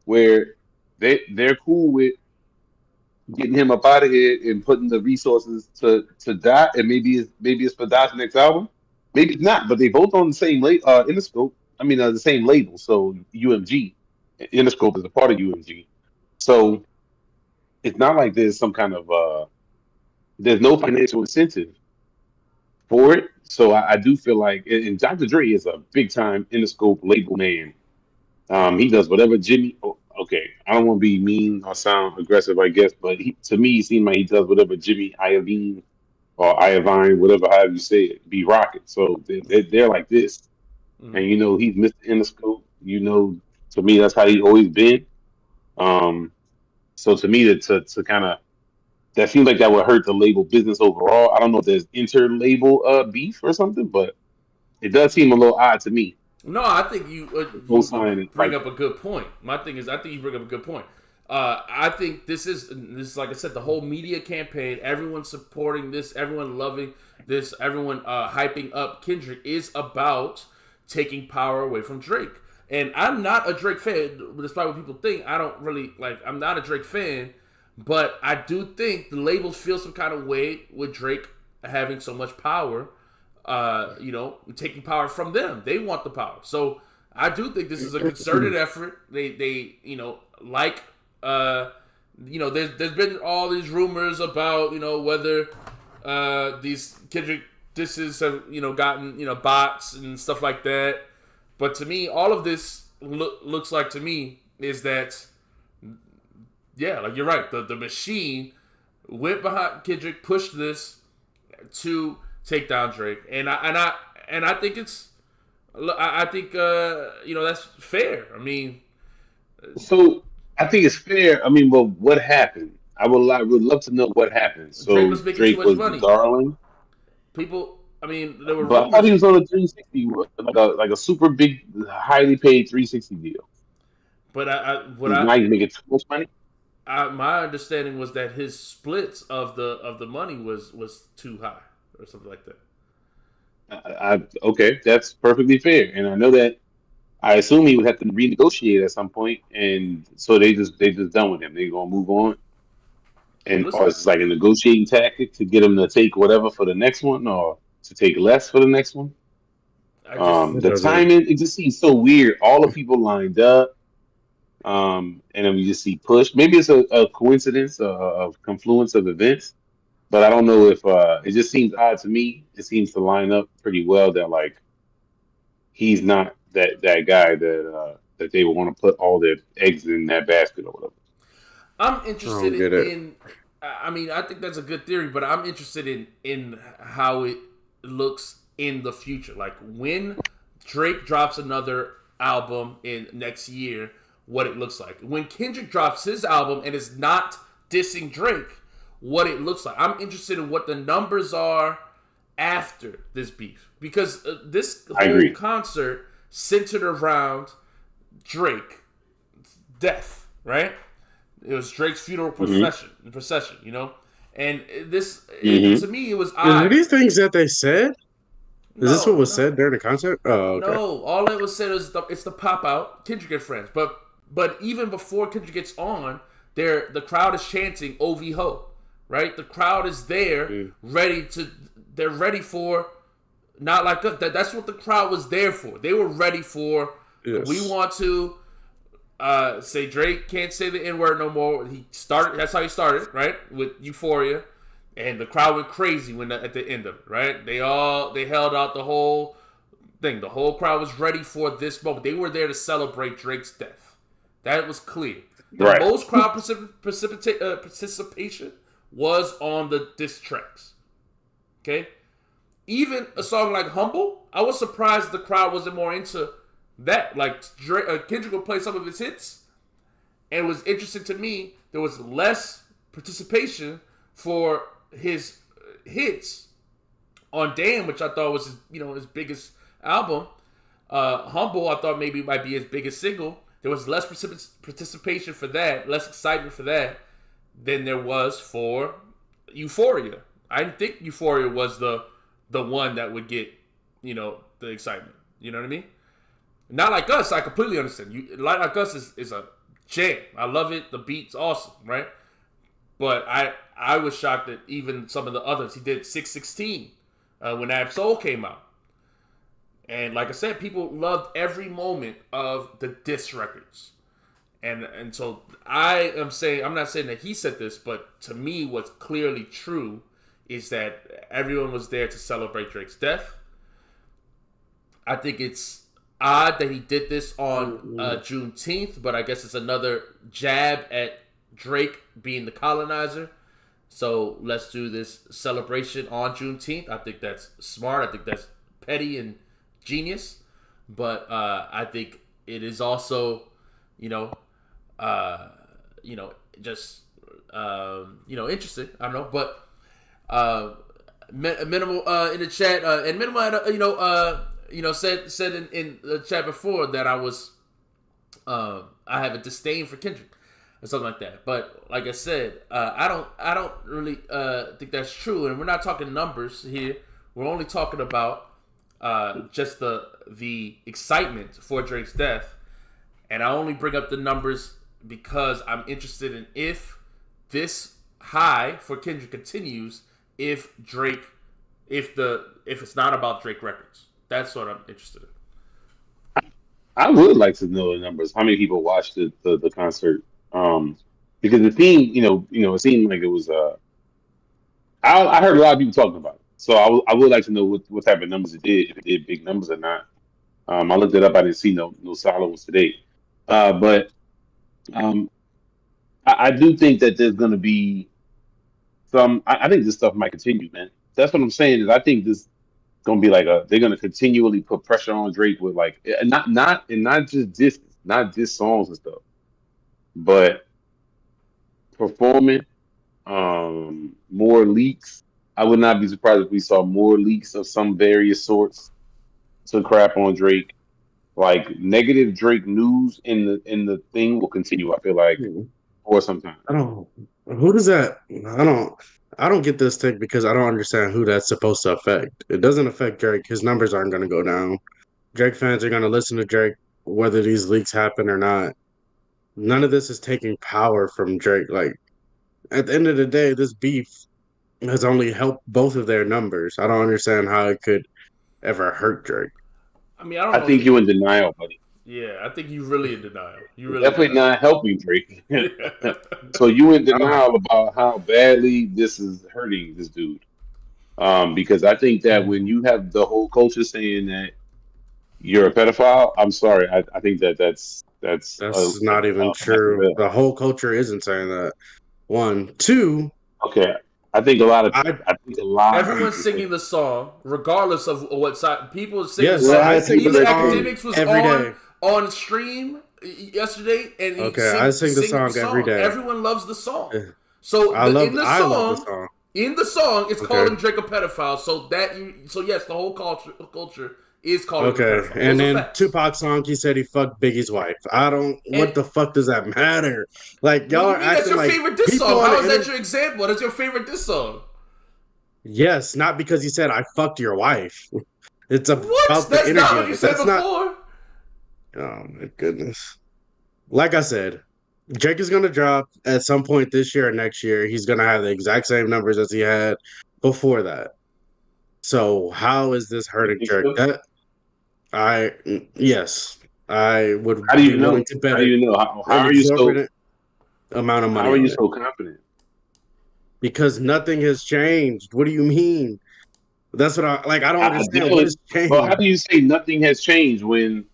where they're cool with getting him up out of here and putting the resources to Dot, and maybe it's for Dot's next album. Maybe it's not, but they both on the same Interscope. I mean, the same label. So UMG, Interscope is a part of UMG. So it's not like there's some kind of there's no financial incentive for it. So I do feel like, and Dr. Dre is a big time Interscope label man. He does whatever Jimmy. Okay, I don't want to be mean or sound aggressive, I guess, but to me, it seems like he does whatever Jimmy Iovine or Iovine, whatever, however you say it, be rocking. So they're like this, and mm-hmm. he's Mr. Interscope. To me, that's how he's always been. Um, so to me, to kind of that seems like that would hurt the label business overall. I don't know if there's inter-label beef or something, but it does seem a little odd to me. No, I think you Co-sign it bring like up a good point. My thing is, I think you bring up a good point. I think this is like I said, the whole media campaign. Everyone supporting this, everyone loving this, everyone hyping up Kendrick is about taking power away from Drake. And I'm not a Drake fan, despite what people think. I don't really like. I'm not a Drake fan, but I do think the labels feel some kind of way with Drake having so much power, taking power from them. They want the power. So I do think this is a concerted effort. There's been all these rumors about, whether these Kendrick disses have, gotten, bots and stuff like that. But to me, all of this looks like to me is that, yeah, like you're right. The machine went behind Kendrick, pushed this to take down Drake, and I think I think that's fair. I mean, so. I think it's fair. I mean, well, what happened? Would love to know what happened. Drake So was making too Drake much was the money. darling, People, I mean, there were but I thought he rumors, was on a 360, like a super big, highly paid 360 deal. but He's now he's making too much money. my understanding was that his splits of the money was too high or something like that. Okay, that's perfectly fair, and I know that. I assume he would have to renegotiate at some point, and so they just done with him. They gonna move on, It and looks or like it's like a negotiating tactic to get him to take whatever for the next one, or to take less for the next one. I just It The doesn't. timing, it just seems so weird. All the people lined up, and then we just see push. Maybe it's a coincidence, of confluence of events, but I don't know if it just seems odd to me. It seems to line up pretty well that like he's not that guy that they would want to put all their eggs in that basket or whatever. I'm I don't interested get it. in. I mean, I think that's a good theory, but I'm interested in how it looks in the future. Like when Drake drops another album in next year, what it looks like. When Kendrick drops his album and is not dissing Drake, what it looks like. I'm interested in what the numbers are after this beef because this I whole agree. concert centered around Drake death, right? It was Drake's funeral Hmm. procession, and to Hmm. me, it was Are odd. these things that they said? Is this what No, was no, said during the concert? Oh, okay. no. All that was said is it's the pop out Kendrick and friends. But even before Kendrick gets on, the crowd is chanting "Ov Ho," right? The crowd is there, Mm, ready to. They're ready for not like us. That's what the crowd was there for. They were ready for. We yes. want to say Drake can't say the N word no more. He started. That's how he started, right? With Euphoria, and the crowd went crazy at the end of it, right? They held out the whole thing. The whole crowd was ready for this moment. They were there to celebrate Drake's death. That was clear. The Right. most crowd participation was on the diss tracks. Okay, even a song like "Humble," I was surprised the crowd wasn't more into that. Like Kendrick would play some of his hits, and it was interesting to me. There was less participation for his hits on Damn, which I thought was his biggest album. Humble, I thought maybe might be his biggest single. There was less participation for that, less excitement for that than there was for Euphoria. I didn't think Euphoria was the one that would get the excitement. You know what I mean? Not Like Us, I completely understand. Like Us is a jam. I love it. The beat's awesome, right? But I was shocked that even some of the others. He did 616 when Ab Soul came out. And like I said, people loved every moment of the diss records. And so I am saying, I'm not saying that he said this, but to me what's clearly true is that everyone was there to celebrate Drake's death. I think it's odd that he did this on Juneteenth, but I guess it's another jab at Drake being the colonizer. So let's do this celebration on Juneteenth. I think that's smart. I think that's petty and genius. But I think it is also, just interesting. I don't know, but minimal in the chat and minimal had said in the chat before that I was I have a disdain for Kendrick or something like that. But like I said, I don't really think that's true. And we're not talking numbers here. We're only talking about just the excitement for Drake's death. And I only bring up the numbers because I'm interested in if this high for Kendrick continues, if it's not about Drake records. That's what I'm interested in. I would like to know the numbers. How many people watched the concert? Because it seemed, it seemed like it was. I heard a lot of people talking about it, so I would like to know what type of numbers it did. If it did big numbers or not. I looked it up. I didn't see no solid ones today. But I do think that there's going to be some. I think this stuff might continue, man. That's what I'm saying. Is I think this going to be like they're going to continually put pressure on Drake with like not just songs and stuff, but performing more leaks. I would not be surprised if we saw more leaks of some various sorts to crap on Drake. Like negative Drake news in the thing will continue. I feel like for some time. Who does that? I don't get this take because I don't understand who that's supposed to affect. It doesn't affect Drake. His numbers aren't going to go down. Drake fans are going to listen to Drake whether these leaks happen or not. None of this is taking power from Drake. Like at the end of the day, this beef has only helped both of their numbers. I don't understand how it could ever hurt Drake. I mean, I think you're in denial, buddy. Yeah, I think you're really in denial. You really definitely not helping Drake. So you in denial about how badly this is hurting this dude. Because I think that when you have the whole culture saying that you're a pedophile, I'm sorry. I think that's not even true. The whole culture isn't saying that. 1, 2. Okay. I think a lot of everyone's singing the song, regardless of what side people sing. Yes, the song. I sing the song Academics was every day. On stream yesterday, and I sing the song every day. Everyone loves the song. So I love the song. In the song, it's calling Drake a pedophile. So yes, the whole culture is calling him a pedophile. And then Tupac's song, he said he fucked Biggie's wife. What the fuck does that matter? Like y'all are acting that's your like favorite diss song. How is that your example? That's your favorite diss song. Yes, not because he said I fucked your wife. It's about That's the interview. Not what you said before. Oh my goodness. Like I said, Drake is going to drop at some point this year or next year. He's going to have the exact same numbers as he had before that. So how is this hurting Drake? Yes, I would. How do you know? How do you know? How are you so amount of money? How are you so confident? Because nothing has changed. What do you mean? That's what I like. I don't understand what has changed. Well, how do you say nothing has changed when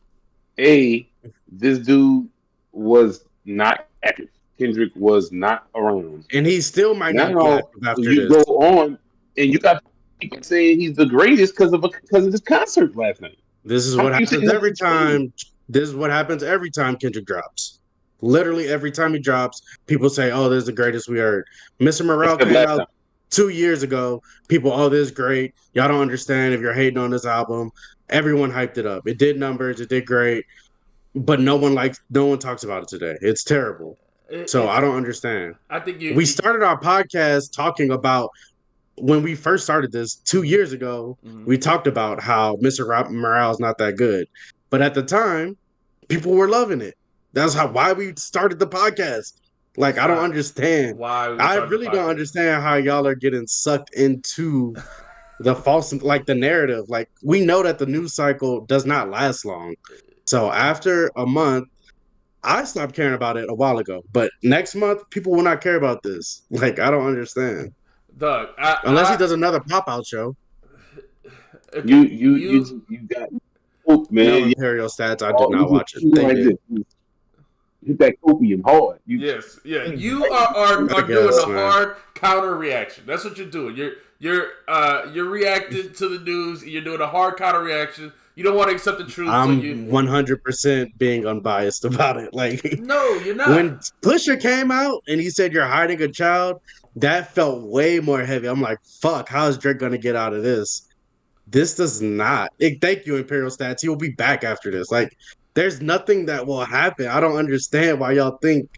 this dude was not active? Kendrick was not around, and he still might not be active after you this. Go on, and you got people saying he's the greatest because of this concert last night. This is what happens every time. This is what happens every time Kendrick drops. Literally every time he drops, people say, "Oh, this is the greatest we heard." Mr. Morale came out. 2 years ago, people, oh, this is great. Y'all don't understand if you're hating on this album. Everyone hyped it up. It did numbers. It did great. But no one talks about it today. It's terrible. So I It's. don't understand. I think We started our podcast talking about when we first started this 2 years ago. Mhm. We talked about how Mr. Morale is not that good. But at the time, people were loving it. That's why we started the podcast. Like, It's I don't not understand. why we I started the really don't podcast. understand how y'all are getting sucked into the false, like the narrative. Like, we know that the news cycle does not last long. So after a month, I stopped caring about it a while ago. But next month, people will not care about this. Like, I don't understand. Doug, Unless he does another pop-out show. okay, You got coke, No man. Imperial Stats. I did not You watch it. just They like did. this. Hit that copium hard. yes, yeah, you are I doing guess, the man. hard counter reaction. That's what you're doing. You're reacting to the news. You're doing a hard counter reaction. You don't want to accept the truth. I'm so you 100% being unbiased about it. Like, no, you're not. when Pusha came out and he said you're hiding a child, that felt way more heavy. I'm like, fuck, how is Drake gonna get out of this? This does not. Thank you, Imperial Stats. He will be back after this. Like, there's nothing that will happen. I don't understand why y'all think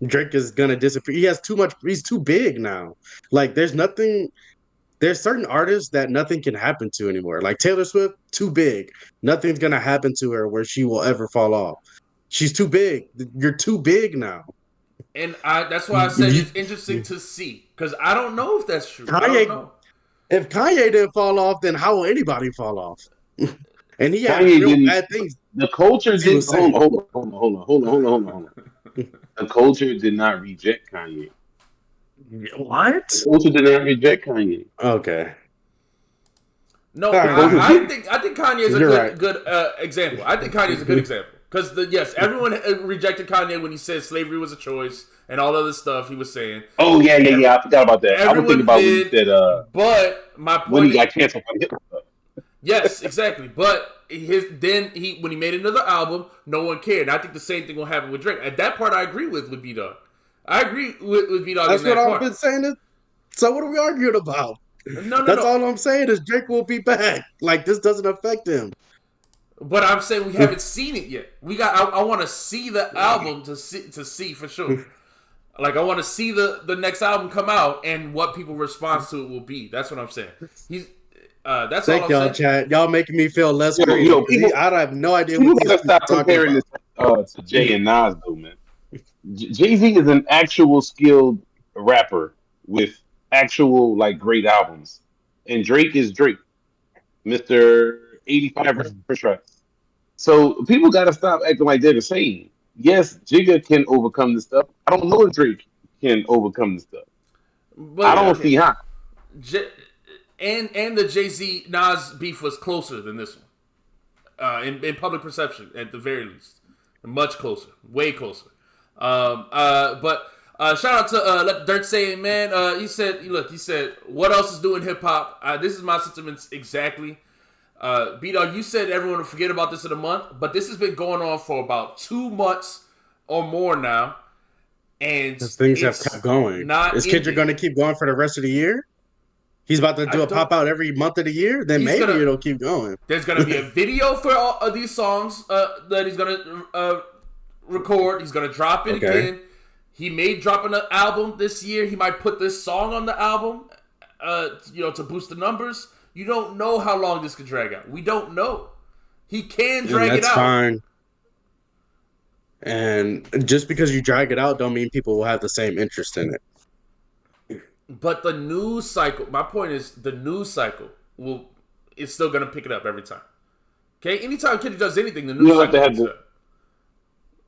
Drake is gonna disappear. He has too much. He's too big now. Like, there's nothing. There's certain artists that nothing can happen to anymore. Like Taylor Swift, too big. Nothing's gonna happen to her where she will ever fall off. She's too big. You're too big now. And that's why I said it's interesting to see because I don't know if that's true. I don't Kanye, know. if Kanye didn't fall off, then how will anybody fall off? And he had Kanye real didn't. bad things. The culture He was didn't. saying. Hold on. The culture did not reject Kanye. What? The culture did not reject Kanye. Okay. No, Sorry. I think Kanye is a You're good right. good example. I think Kanye is a good example because yes, everyone rejected Kanye when he said slavery was a choice and all other stuff he was saying. Oh yeah. I forgot about that. I was Everyone thinking about when did, he said but my when point he is, got canceled for hip hop. yes, exactly. But when he made another album, no one cared. And I think the same thing will happen with Drake. At that part, I agree with B Dog. I agree with B Dog. That's in that what I've part. been saying. So what are we arguing about? No. That's all I'm saying is Drake will be back. Like, this doesn't affect him. But I'm saying we haven't seen it yet. I want to see the album to see for sure. Like I want to see the next album come out and what people's response to it will be. That's what I'm saying. That's Thank all I'm y'all, saying. chat. Y'all making me feel less crazy. People, I have no idea people what these gotta people are stop talking comparing about. this to Jay and Nas, though, man. Jay Z is an actual skilled rapper with actual like great albums, and Drake is Drake, Mister 85 tracks. So people gotta stop acting like they're the same. Yes, Jigga can overcome this stuff. I don't know if Drake can overcome this stuff. But I don't see how. And the Jay-Z Nas beef was closer than this one. In public perception, at the very least, much closer, way closer. But shout out to Let Dirt Say, man. He said, what else is doing hip hop? This is my sentiments exactly. B-Dog, you said everyone will forget about this in a month, but this has been going on for about 2 months or more now. And Things have kept going. Is Kendrick going to keep going for the rest of the year? He's about to do a pop out every month of the year? Then maybe it'll keep going. There's going to be a video for all of these songs that he's going to record. He's going to drop it again. He may drop an album this year. He might put this song on the album, to boost the numbers. You don't know how long this could drag out. We don't know. He can drag it out. That's fine. And just because you drag it out don't mean people will have the same interest in it. But the news cycle, my point is the news cycle is still going to pick it up every time. Okay? Anytime Kendrick does anything, the news cycle picks it up.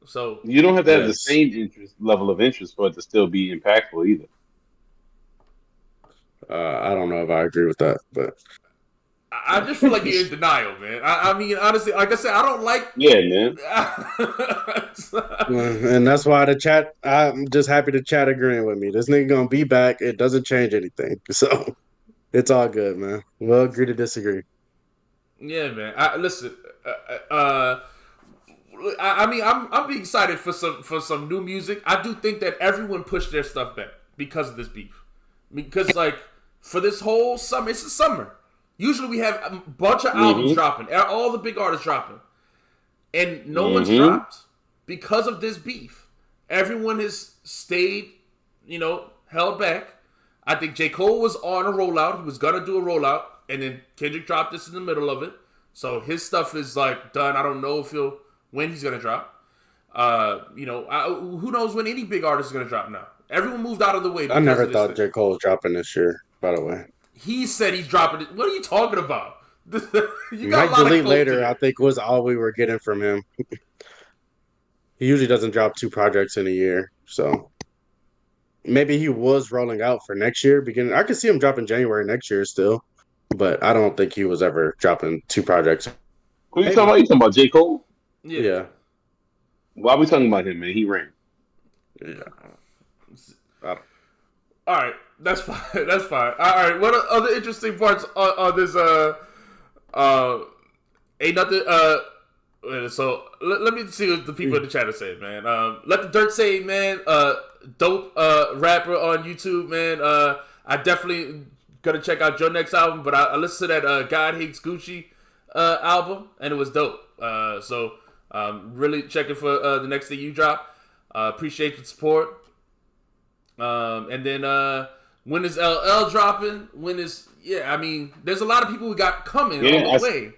So you don't have to have the same level of interest for it to still be impactful either. I don't know if I agree with that, but I just feel like you're in denial, man. I mean, honestly, like I said, I don't like. Yeah, man. And that's why the chat. I'm just happy the chat agreeing with me. This nigga gonna be back. It doesn't change anything, so it's all good, man. We'll agree to disagree. Yeah, man. Listen. I mean, I'm being excited for some new music. I do think that everyone pushed their stuff back because of this beef. Because like for this whole summer. It's the summer. Usually we have a bunch of albums dropping, all the big artists dropping, and no one's dropped because of this beef. Everyone has stayed, held back. I think J. Cole was on a rollout. He was gonna do a rollout, and then Kendrick dropped this in the middle of it. So his stuff is like done. I don't know when he's gonna drop. Who knows when any big artist is gonna drop now? Everyone moved out of the way. I never thought J. Cole was dropping this year. By the way, he said he's dropping it. What are you talking about? You got Mike Delete Later, I think, was all we were getting from him. He usually doesn't drop 2 projects in a year, so maybe he was rolling out for next year. I could see him dropping January next year still, but I don't think he was ever dropping 2 projects. Who you talking about? You talking about J. Cole? Yeah. Why are we talking about him, man? He ran. Yeah. All right, that's fine. That's fine. All right, what are other interesting parts on this? Ain't nothing. So let me see what the people in the chat are saying, man. Let the Dirt say, man. Dope rapper on YouTube, man. I definitely gonna check out your next album, but I listened to that God Hates Gucci album, and it was dope. So really checking for the next thing you drop. Appreciate your support. And then when is LL dropping? There's a lot of people we got coming on the way.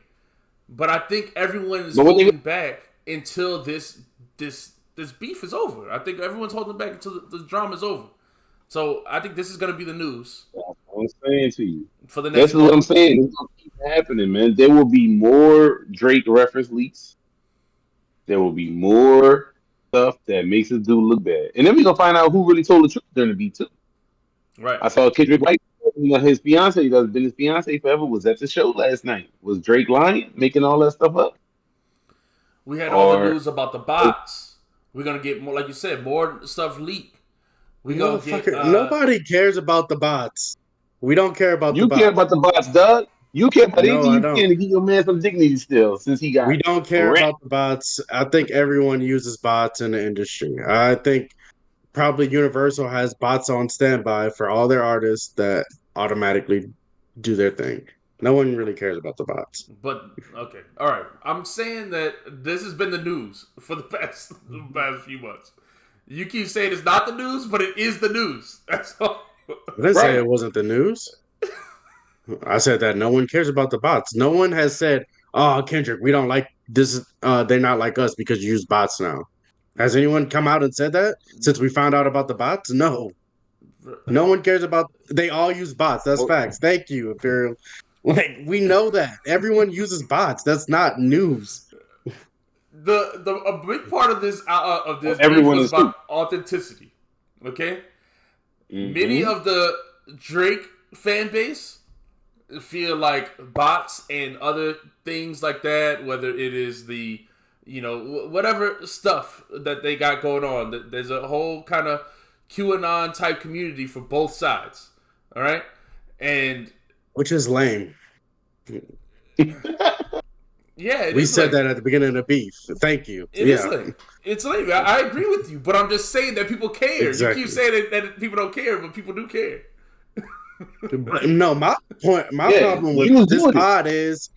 But I think everyone is holding back until this beef is over. I think everyone's holding back until the drama's over. So I think this is going to be the news. That's what I'm saying to you. For the next That's what I'm saying. It's going to keep happening, man. There will be more Drake reference leaks. There will be more stuff that makes this dude look bad. And then we're going to find out who really told the truth during the beat, too. Right. I saw Kendrick White, his fiance, that's been his fiance forever, was at the show last night. Was Drake lying, making all that stuff up? We had all the news about the bots. We're going to get more, like you said, more stuff leaked. Nobody cares about the bots. We don't care about the bots. You care about the bots, Doug. You care about anything you can to give your man some dignity still, since he got. We don't care about the bots. I think everyone uses bots in the industry. I think probably Universal has bots on standby for all their artists that automatically do their thing. No one really cares about the bots. But okay, all right. I'm saying that this has been the news for the past few months. You keep saying it's not the news, but it is the news. That's all. I didn't say it wasn't the news. I said that no one cares about the bots. No one has said, "Oh, Kendrick, we don't like this. They're not like us because you use bots now." Has anyone come out and said that since we found out about the bots? No. No one cares about. They all use bots. That's facts. Thank you, Imperial. We know that everyone uses bots. That's not news. A big part of this everyone is is about authenticity. Okay, many of the Drake fan base feel like bots and other things like that. Whether it is the whatever stuff that they got going on, there's a whole kind of QAnon type community for both sides. All right, and which is lame. Yeah, we said that at the beginning of the beef. Thank you. Is lame. It's lame. I agree with you, but I'm just saying that people care. Exactly. You keep saying that people don't care, but people do care. No, my problem with this pod is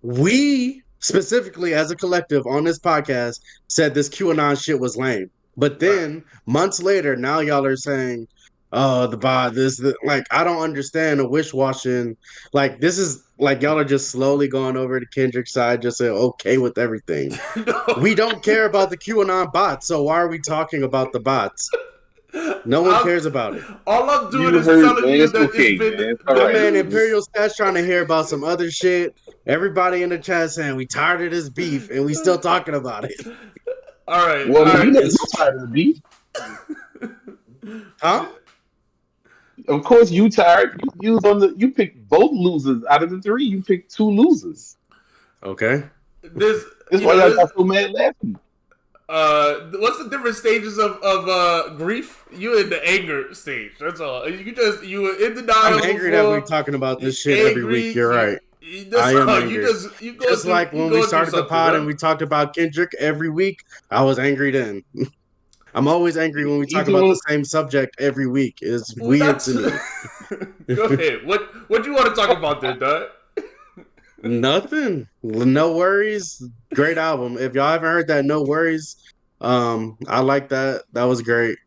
we specifically as a collective on this podcast said this QAnon shit was lame. But then months later, now y'all are saying, "Oh, the bot, I don't understand the wish-washing." Like, this is like y'all are just slowly going over to Kendrick's side, just saying okay with everything. No. We don't care about the QAnon bots, so why are we talking about the bots? No one cares about it. All I'm doing is telling you that it's been. My man Imperial Stats trying to hear about some other shit. Everybody in the chat saying we tired of this beef, and we still talking about it. All right. Well, you know tired of the beef. Huh? Of course, you tired. You picked both losers out of the 3. You picked 2 losers. Okay. That's why I got so mad last week. What's the different stages of grief? You in the anger stage. That's all. You were in denial. I'm angry that we're talking about this shit every week. You're right. I am angry. Just like when we started the pod and we talked about Kendrick every week, I was angry then. I'm always angry when we talk about the same subject every week. It's weird to me. Go ahead. What you want to talk about there, Doug? Nothing. No Worries. Great album. If y'all haven't heard that, No Worries. I like that. That was great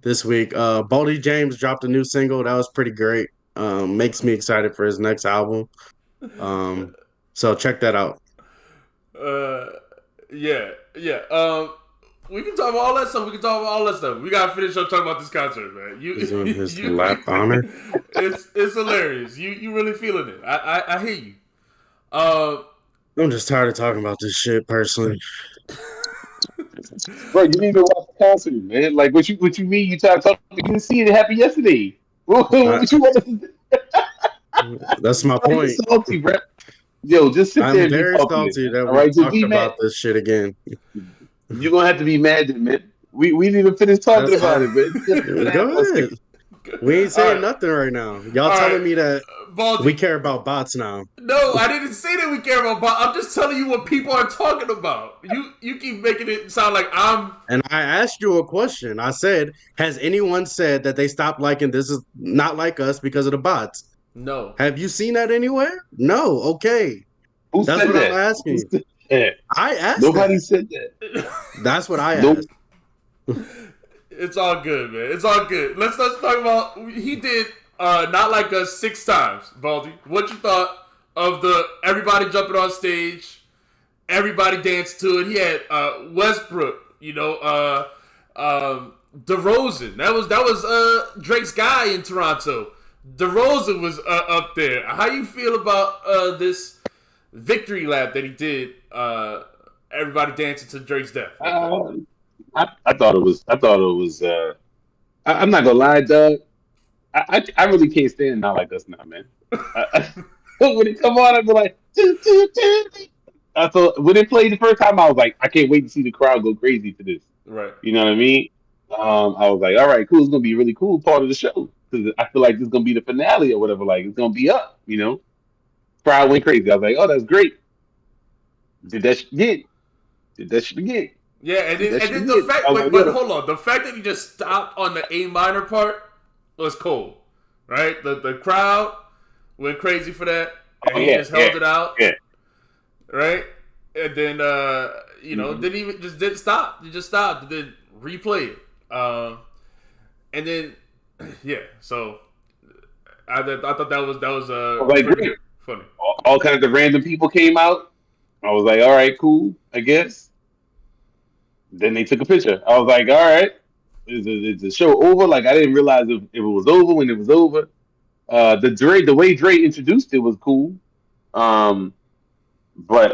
this week. Boldy James dropped a new single. That was pretty great. Makes me excited for his next album. So check that out. Uh, yeah. We can talk about all that stuff. We gotta finish up talking about this concert, man. He's doing his lap honor. It's hilarious. You really feeling it? I hear you. I'm just tired of talking about this shit personally. Bro, you need to watch the concert, man. Like what you mean? You try to talk? You didn't see it happen yesterday. What you want? That's my Why you point. salty, bro? Yo, just sit there I'm and be very salty. salty that All we right, just talked be mad. about this shit again. You're gonna have to be mad, man. We didn't even finish talking That's about it, man. Go ahead. We ain't saying All right. nothing right now. Y'all All telling right. me that Baldy. we care about bots now. No, I didn't say that we care about bots. I'm just telling you what people are talking about. You keep making it sound like I'm. And I asked you a question. I said, has anyone said that they stopped liking This Is Not Like Us because of the bots? No. Have you seen that anywhere? No. Okay. Who That's said what that? I'm asking. Who said that? I asked Nobody that. said that. That's what I Nope. asked. It's all good, man. It's all good. Let's talk about. He did Not Like Us 6 times, Baldy. What you thought of the everybody jumping on stage, everybody danced to it? He had Westbrook, DeRozan. That was Drake's guy in Toronto. DeRozan was up there. How you feel about this victory lap that he did? Everybody dancing to Drake's death. I thought it was. I'm not gonna lie, Doug. I really can't stand Not Like Us now, man. When it come on, I'd be like, I thought when it played the first time, I was like, I can't wait to see the crowd go crazy for this. Right. You know what I mean? I was like, all right, cool. It's gonna be a really cool part of the show because I feel like this is gonna be the finale or whatever. Like it's gonna be up. Crowd went crazy. I was like, oh, that's great. Did that shit again? Did that shit again? Yeah, and then the fact, but hold on, the fact that he just stopped on the A minor part was cool, right? The crowd went crazy for that, and he just held it out, right? And then didn't even didn't stop. He just stopped and then replay it, and then so I thought that was like funny. All kinds of random people came out. I was like, all right, cool, I guess. Then they took a picture. I was like, all right, is the show over? Like, I didn't realize if it was over when it was over. The way Dre introduced it was cool. But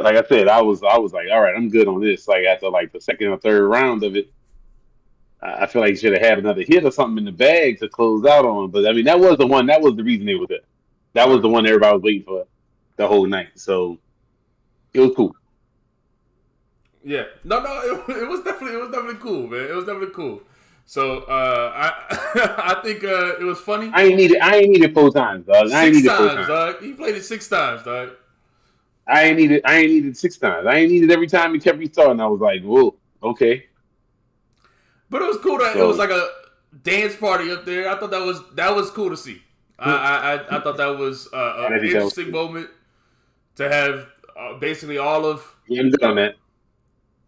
like I said, I was like, all right, I'm good on this. Like after like the second or third round of it, I feel like he should have had another hit or something in the bag to close out on. But I mean, that was the one. That was the reason they were there. That was the one everybody was waiting for the whole night. So it was cool. Yeah, no, it was definitely cool, man. It was definitely cool. So I think it was funny. I ain't need it 4 times, dog. I ain't need it 4 times, dog. He played it 6 times, dog. I ain't need it 6 times. I ain't need it every time he kept restarting. I was like, whoa, okay. But it was cool that it was like a dance party up there. I thought that was cool to see. I thought that was an interesting moment to have basically all of. Yeah,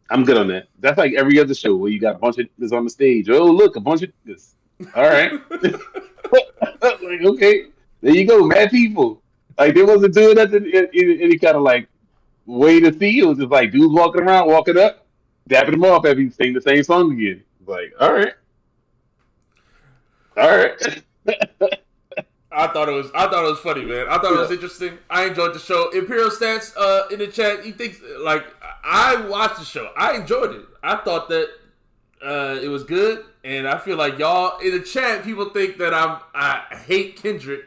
I'm good on that. That's like every other show where you got a bunch of this on the stage. Oh, look, a bunch of this. All right. Like, okay, there you go, mad people. Like, they wasn't doing nothing any kind of like way to see. It was just like dudes walking around, walking up, dapping them off every sing the same song again. Like, all right. I thought it was funny, man. I thought it was interesting. I enjoyed the show. Imperial Stats in the chat, he thinks like I watched the show. I enjoyed it. I thought that it was good, and I feel like y'all in the chat, people think that I hate Kendrick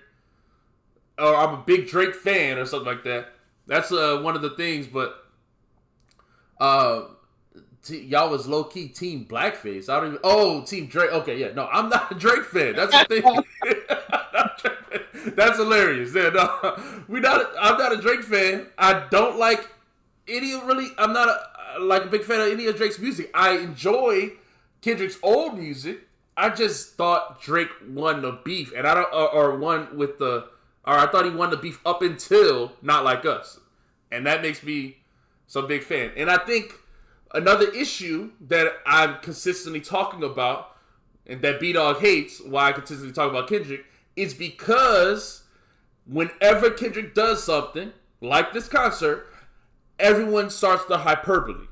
or I'm a big Drake fan or something like that. That's one of the things, but y'all was low key Team Blackface. I don't even. Oh, Team Drake. Okay, yeah, no, I'm not a Drake fan. That's the thing. That's hilarious. Yeah, no, I'm not a Drake fan. I don't like any really. I'm not a big fan of any of Drake's music. I enjoy Kendrick's old music. I just thought Drake won the beef, and I don't or won with the or I thought he won the beef up until Not Like Us, and that makes me some big fan. And I think another issue that I'm consistently talking about, and that B Dog hates, why I consistently talk about Kendrick, is because whenever Kendrick does something like this concert, everyone starts the hyperbole.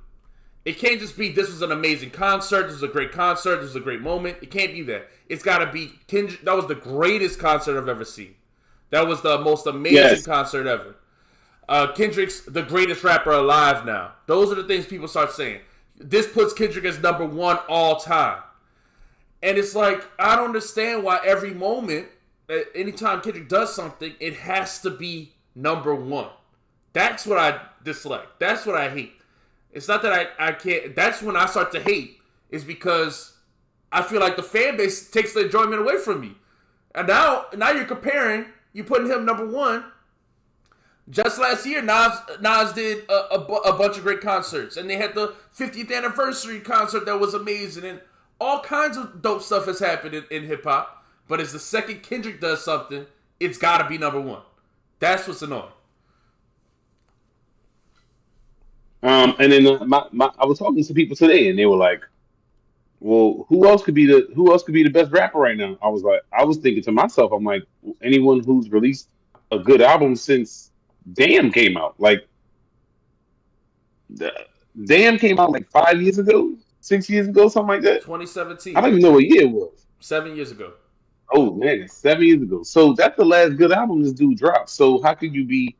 It can't just be, this was an amazing concert, this was a great concert, this was a great moment. It can't be that. It's got to be, Kendrick, that was the greatest concert I've ever seen. That was the most amazing concert ever. Kendrick's the greatest rapper alive now. Those are the things people start saying. This puts Kendrick as number one all time. And it's like, I don't understand why every moment, anytime Kendrick does something, it has to be number one. That's what I dislike. That's what I hate. It's not that I can't. That's when I start to hate. Is because I feel like the fan base takes the enjoyment away from me. And now you're comparing. You're putting him number one. Just last year, Nas did a bunch of great concerts. And they had the 50th anniversary concert that was amazing. And all kinds of dope stuff has happened in hip-hop. But as the second Kendrick does something, it's got to be number one. That's what's annoying. And then I was talking to people today, and they were like, "Well, who else could be the best rapper right now?" I was thinking to myself, I'm like, anyone who's released a good album since Damn came out. Like, Damn came out like 5 years ago, 6 years ago, something like that. 2017. I don't even know what year it was. 7 years ago. Oh man, it's 7 years ago. So that's the last good album this dude dropped. So how could you be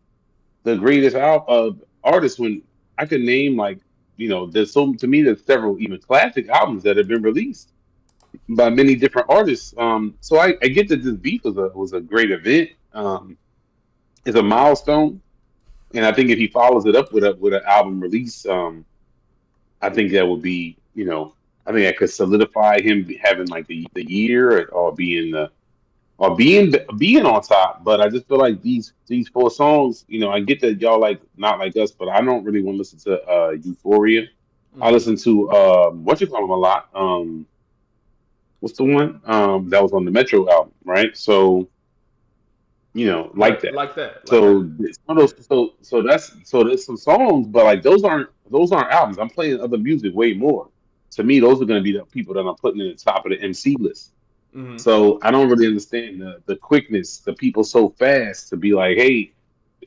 the greatest artist when I could name, like, there's there's several even classic albums that have been released by many different artists. So I get that this beef was a great event. It's a milestone, and I think if he follows it up with an album release, I think that would be, I think that could solidify him having like the year, or being on top. But I just feel like these four songs, I get that y'all like Not Like Us, but I don't really want to listen to Euphoria. I listen to what you call them a lot. What's the one that was on the Metro album, right? So like that. Like that. So some of those, so there's some songs, but like those aren't albums. I'm playing other music way more. To me, those are going to be the people that I'm putting in the top of the MC list. Mm-hmm. So I don't really understand the quickness, the people so fast to be like, hey,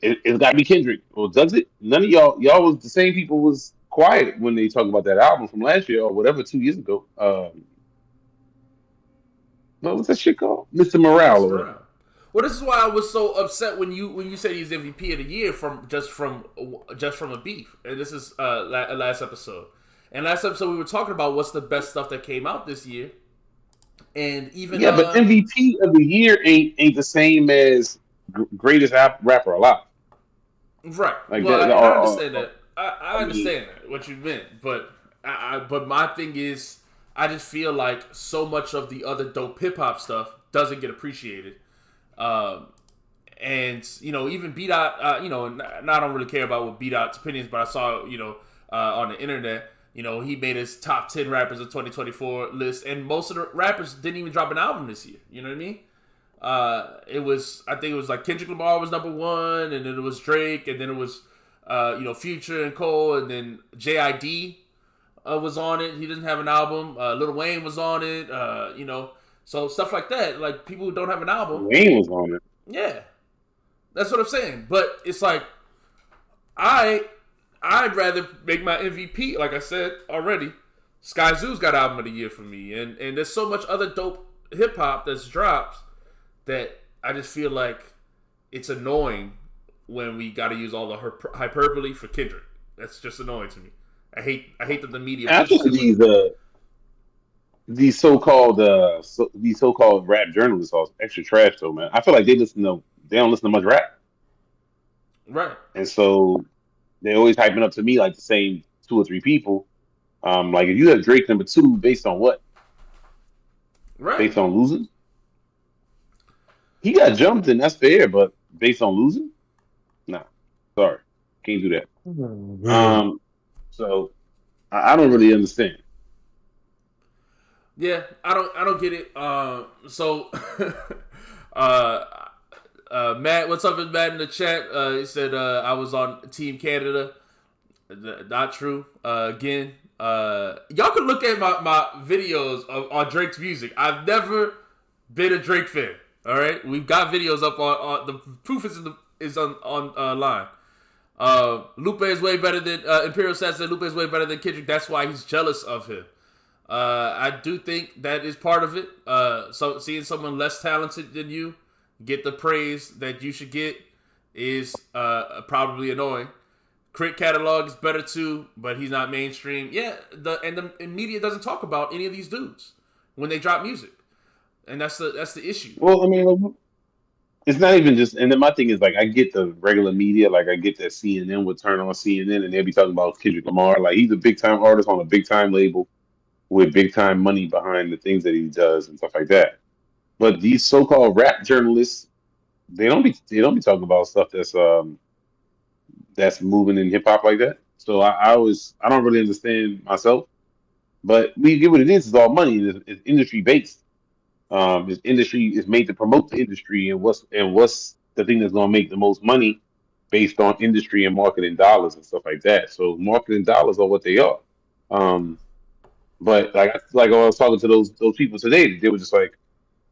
it's got to be Kendrick. Well, does it? None of y'all was the same people was quiet when they talk about that album from last year or whatever, 2 years ago. What was that shit called? Mr. Morale. Or whatever. Well, this is why I was so upset when you said he's MVP of the year from a beef. And this is last episode. And last episode we were talking about what's the best stuff that came out this year. And even but MVP of the year ain't the same as greatest rapper alive. Right. Like well, that, I understand that. I understand that, what you meant, but but my thing is, I just feel like so much of the other dope hip hop stuff doesn't get appreciated. And even B Dot, I don't really care about what B Dot's opinions, but I saw on the internet. He made his top 10 rappers of 2024 list, and most of the rappers didn't even drop an album this year. You know what I mean? I think it was like Kendrick Lamar was number one, and then it was Drake, and then it was, Future and Cole, and then JID was on it. He doesn't have an album. Lil Wayne was on it. So stuff like that. Like people who don't have an album. Wayne was on it. Yeah, that's what I'm saying. But it's like I'd rather make my MVP, like I said already. Sky Zoo's got album of the year for me, and there's so much other dope hip hop that's dropped that I just feel like it's annoying when we got to use all the hyperbole for Kendrick. That's just annoying to me. I hate that the media. I think these so-called rap journalists are extra trash though, man. I feel like they don't listen to much rap, right? And so they're always hyping up to me like the same two or three people. Like if you have Drake number two, based on what? Right. Based on losing? He got jumped, and that's fair, but based on losing? Nah. Sorry. Can't do that. Mm-hmm. So I don't really understand. Yeah, I don't get it. So, uh, Matt, what's up, with Matt in the chat? He said I was on Team Canada. Not true. Again, y'all can look at my videos on Drake's music. I've never been a Drake fan. All right, we've got videos up on the proof is on line. Lupe is way better than Imperial Stats said. Lupe is way better than Kendrick. That's why he's jealous of him. I do think that is part of it. So seeing someone less talented than you get the praise that you should get is probably annoying. Crit catalog is better too, but he's not mainstream. Yeah, the media doesn't talk about any of these dudes when they drop music, and that's the issue. Well, I mean, it's not even just. And then my thing is like, I get the regular media, like I get that CNN would turn on CNN and they'll be talking about Kendrick Lamar, like he's a big time artist on a big time label with big time money behind the things that he does and stuff like that. But these so-called rap journalists, they don't be talking about stuff that's moving in hip hop like that. So I don't really understand myself. But we get what it is. It's all money. It's industry based. This industry is made to promote the industry, and what's the thing that's going to make the most money based on industry and marketing dollars and stuff like that. So marketing dollars are what they are. Um, but like I was talking to those people today, they were just like,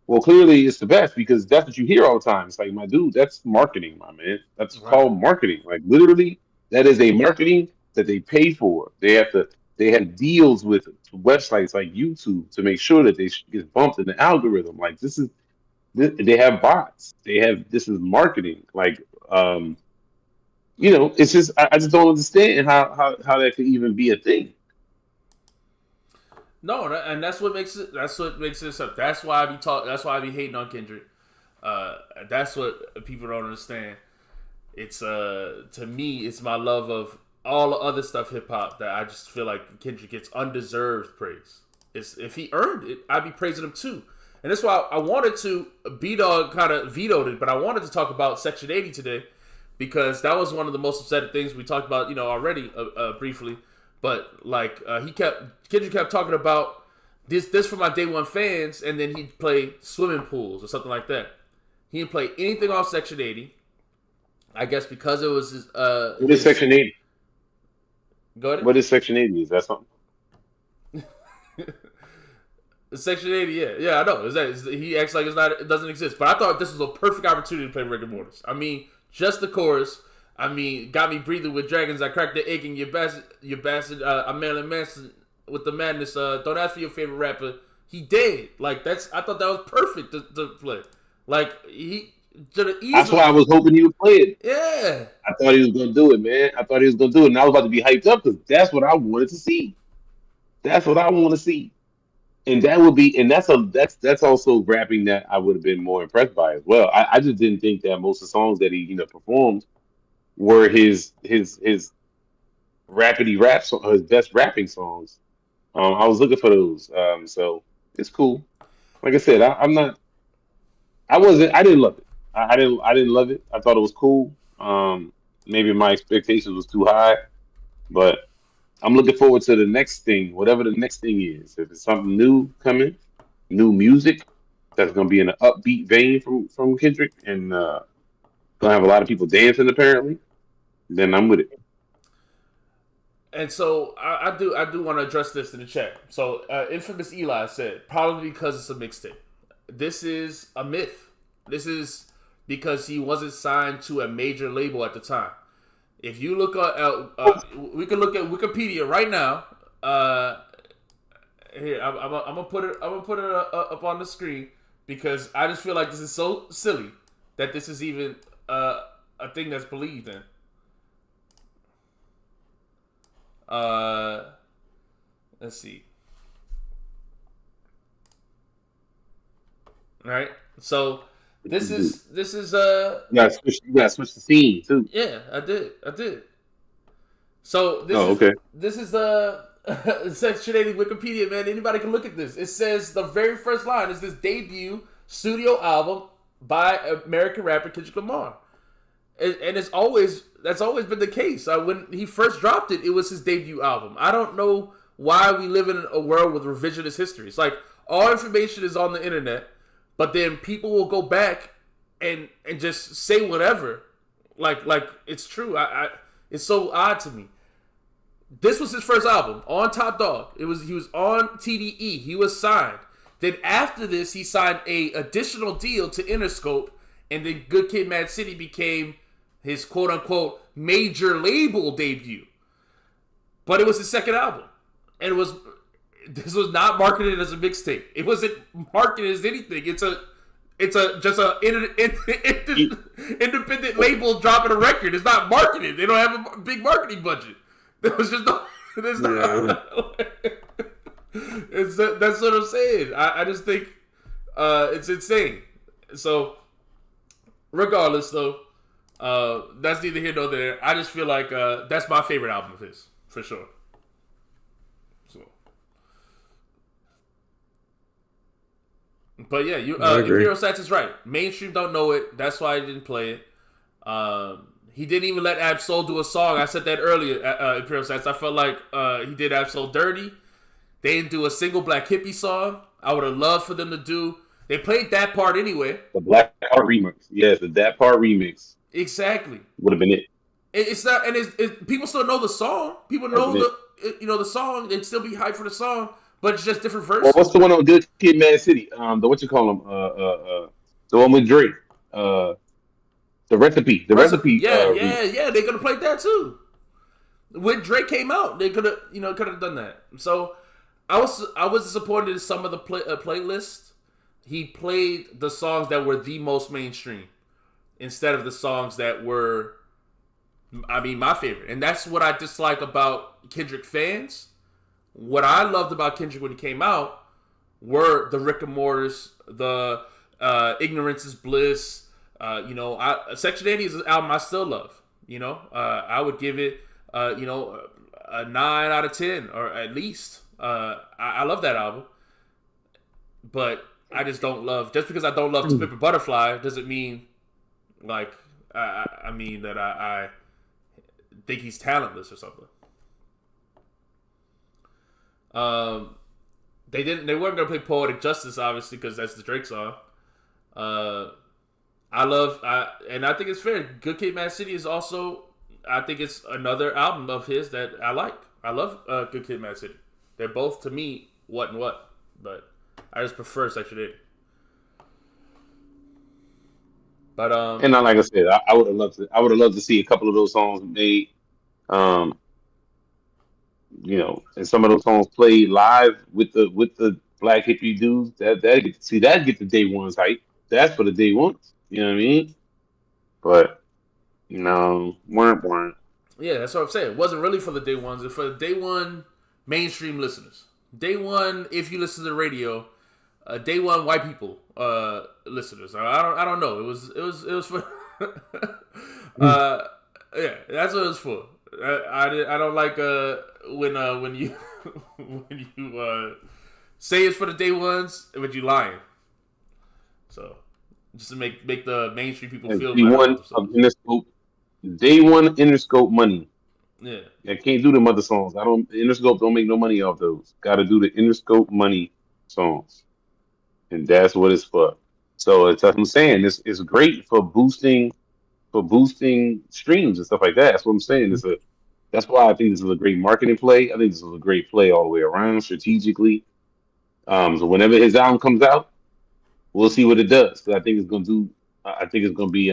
well, clearly it's the best because that's what you hear all the time. It's like, my dude, that's marketing, my man. That's Right. called marketing. Like literally, that is a marketing that they pay for. They have deals with websites like YouTube to make sure that they get bumped in the algorithm. Like they have bots. This is marketing. Like it's just I just don't understand how that could even be a thing. No, and that's what makes it. That's what makes it up. That's why I be That's why I be hating on Kendrick. That's what people don't understand. It's to me, it's my love of all the other stuff hip hop that I just feel like Kendrick gets undeserved praise. It's if he earned it, I'd be praising him too. And that's why I wanted to. B Dog kind of vetoed it, but I wanted to talk about Section 80 today because that was one of the most upsetting things we talked about, already briefly. But like Kendrick kept talking about this for my day one fans, and then he'd play swimming pools or something like that. He didn't play anything off Section 80. I guess because it was What is Section 80? Go ahead. What is Section 80? Is that something? Section 80, yeah, I know. He acts like it doesn't exist. But I thought this was a perfect opportunity to play Rigor Mortis. I mean, just the chorus. I mean, got me breathing with dragons. I cracked the egg and you bastard. I'm Marilyn Manson with the madness. Don't ask for your favorite rapper. He dead. Like I thought that was perfect to play. Like he should have easily. That's why I was hoping he would play it. Yeah. I thought he was gonna do it, man. I thought he was gonna do it, and I was about to be hyped up because that's what I wanted to see. That's what I want to see, and that would be, and that's also rapping that I would have been more impressed by as well. I just didn't think that most of the songs that he performed were his rapidy rap his best rapping songs. I was looking for those. So it's cool. Like I said, I'm not. I didn't love it. I didn't love it. I thought it was cool. Maybe my expectations was too high, but I'm looking forward to the next thing, whatever the next thing is. If it's something new coming, new music that's gonna be in an upbeat vein from Kendrick, and gonna have a lot of people dancing apparently, then I'm with it. And so I do want to address this in the chat. So Infamous Eli said probably because it's a mixtape. This is a myth. This is because he wasn't signed to a major label at the time. If you look we can look at Wikipedia right now. Here, I'm gonna put it up on the screen because I just feel like this is so silly that this is even a thing that's believed in. Let's see. All right. So this is You gotta switch the scene too. yeah, I did. So Okay. this is Section 80 Wikipedia, man. Anybody can look at this. It says the very first line is this debut studio album by American rapper Kendrick Lamar. And that's always been the case. When he first dropped it, it was his debut album. I don't know why we live in a world with revisionist history. It's like, All information is on the internet, but then people will go back and just say whatever, like it's true. It's so odd to me. This was his first album on Top Dog. He was on TDE. He was signed. Then after this, he signed a additional deal to Interscope, and then Good Kid, Mad City became his quote unquote major label debut. But it was his second album, and this was not marketed as a mixtape. It wasn't marketed as anything. It's just a independent label dropping a record. It's not marketed. They don't have a big marketing budget. There was just no. There's that's what I'm saying. I just think it's insane. So, regardless, though, that's neither here nor there. I just feel like that's my favorite album of his, for sure. So, but yeah, Imperial Stats is right. Mainstream don't know it. That's why I didn't play it. He didn't even let Ab-Soul do a song. I said that earlier. Imperial Stats. I felt like he did Ab-Soul dirty. They didn't do a single Black Hippie song. I would have loved for them to do. They played that part anyway. The Black Part remix. Yes, the That Part remix. Exactly. Would have been it. It's not, and people still know the song. People know the song. They'd still be hyped for the song, but it's just different verses. Well, what's the one on Good Kid, Mad City? The what you call them? The one with Drake. The recipe. Yeah. They could have played that too. When Drake came out, they could have done that. So I was disappointed in some of the playlists. He played the songs that were the most mainstream instead of the songs that were, my favorite. And that's what I dislike about Kendrick fans. What I loved about Kendrick when he came out were the Rick and Mortis, the Ignorance is Bliss. Section 80 is an album I still love. I would give it, a 9 out of 10, or at least. I love that album, but I just don't love. Just because I don't love To Pimp a Butterfly doesn't mean like I mean that I think he's talentless or something. They weren't gonna play Poetic Justice obviously because that's the Drake song. And I think it's fair. Good Kid, Mad City is also, I think it's another album of his that I like. I love Good Kid, Mad City. They're both, to me, what and what. But I just prefer Section 80. But and like I said, I would have loved to see a couple of those songs made. And some of those songs played live with the Black Hippie dudes. That get the day ones hype. That's for the day ones. You know what I mean? But weren't. Yeah, that's what I'm saying. It wasn't really for the day ones. It's for the day one mainstream listeners. Day one, if you listen to the radio, day one white people listeners. I don't know. It was for. Yeah, that's what it was for. I don't like when you when you say it's for the day ones, but you lying. So just to make the mainstream people feel better. Day one Interscope money. Yeah. I can't do them other songs. Interscope don't make no money off those. Got to do the Interscope money songs, and that's what it's for. So it's like I'm saying. It's great for boosting streams and stuff like that. That's what I'm saying. That's why I think this is a great marketing play. I think this is a great play all the way around strategically. So whenever his album comes out, we'll see what it does. Because I think it's gonna be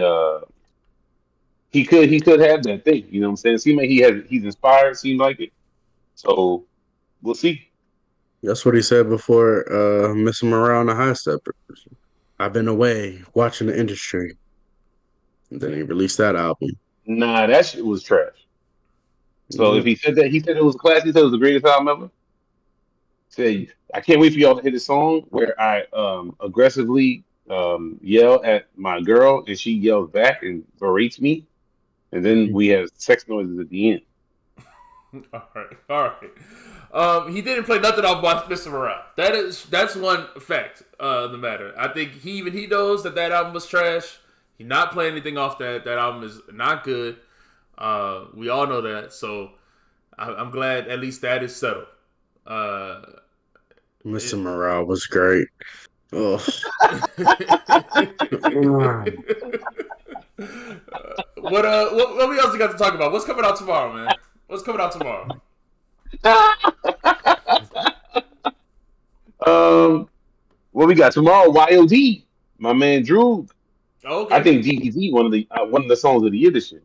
he could have that thing. You know what I'm saying? Seems like he's inspired. Seems like it. So we'll see. That's what he said before missing him around the High Steppers. I've been away watching the industry. And then he released that album. Nah, that shit was trash. So if he said that, he said it was classic, he said it was the greatest album ever. Say, I can't wait for y'all to hit a song where I aggressively yell at my girl and she yells back and berates me, and then we have sex noises at the end. All right. He didn't play nothing off Mr. Morale. That's one fact of the matter. I think he knows that album was trash. He not playing anything off that album is not good. We all know that, so I'm glad at least that is settled. Mr. Morale was great. Oh, what we else got to talk about? What's coming out tomorrow, man? What's coming out tomorrow? um, what we got tomorrow? YOD, my man Drew. Oh, I okay. think DDZ one of the songs of the year this year.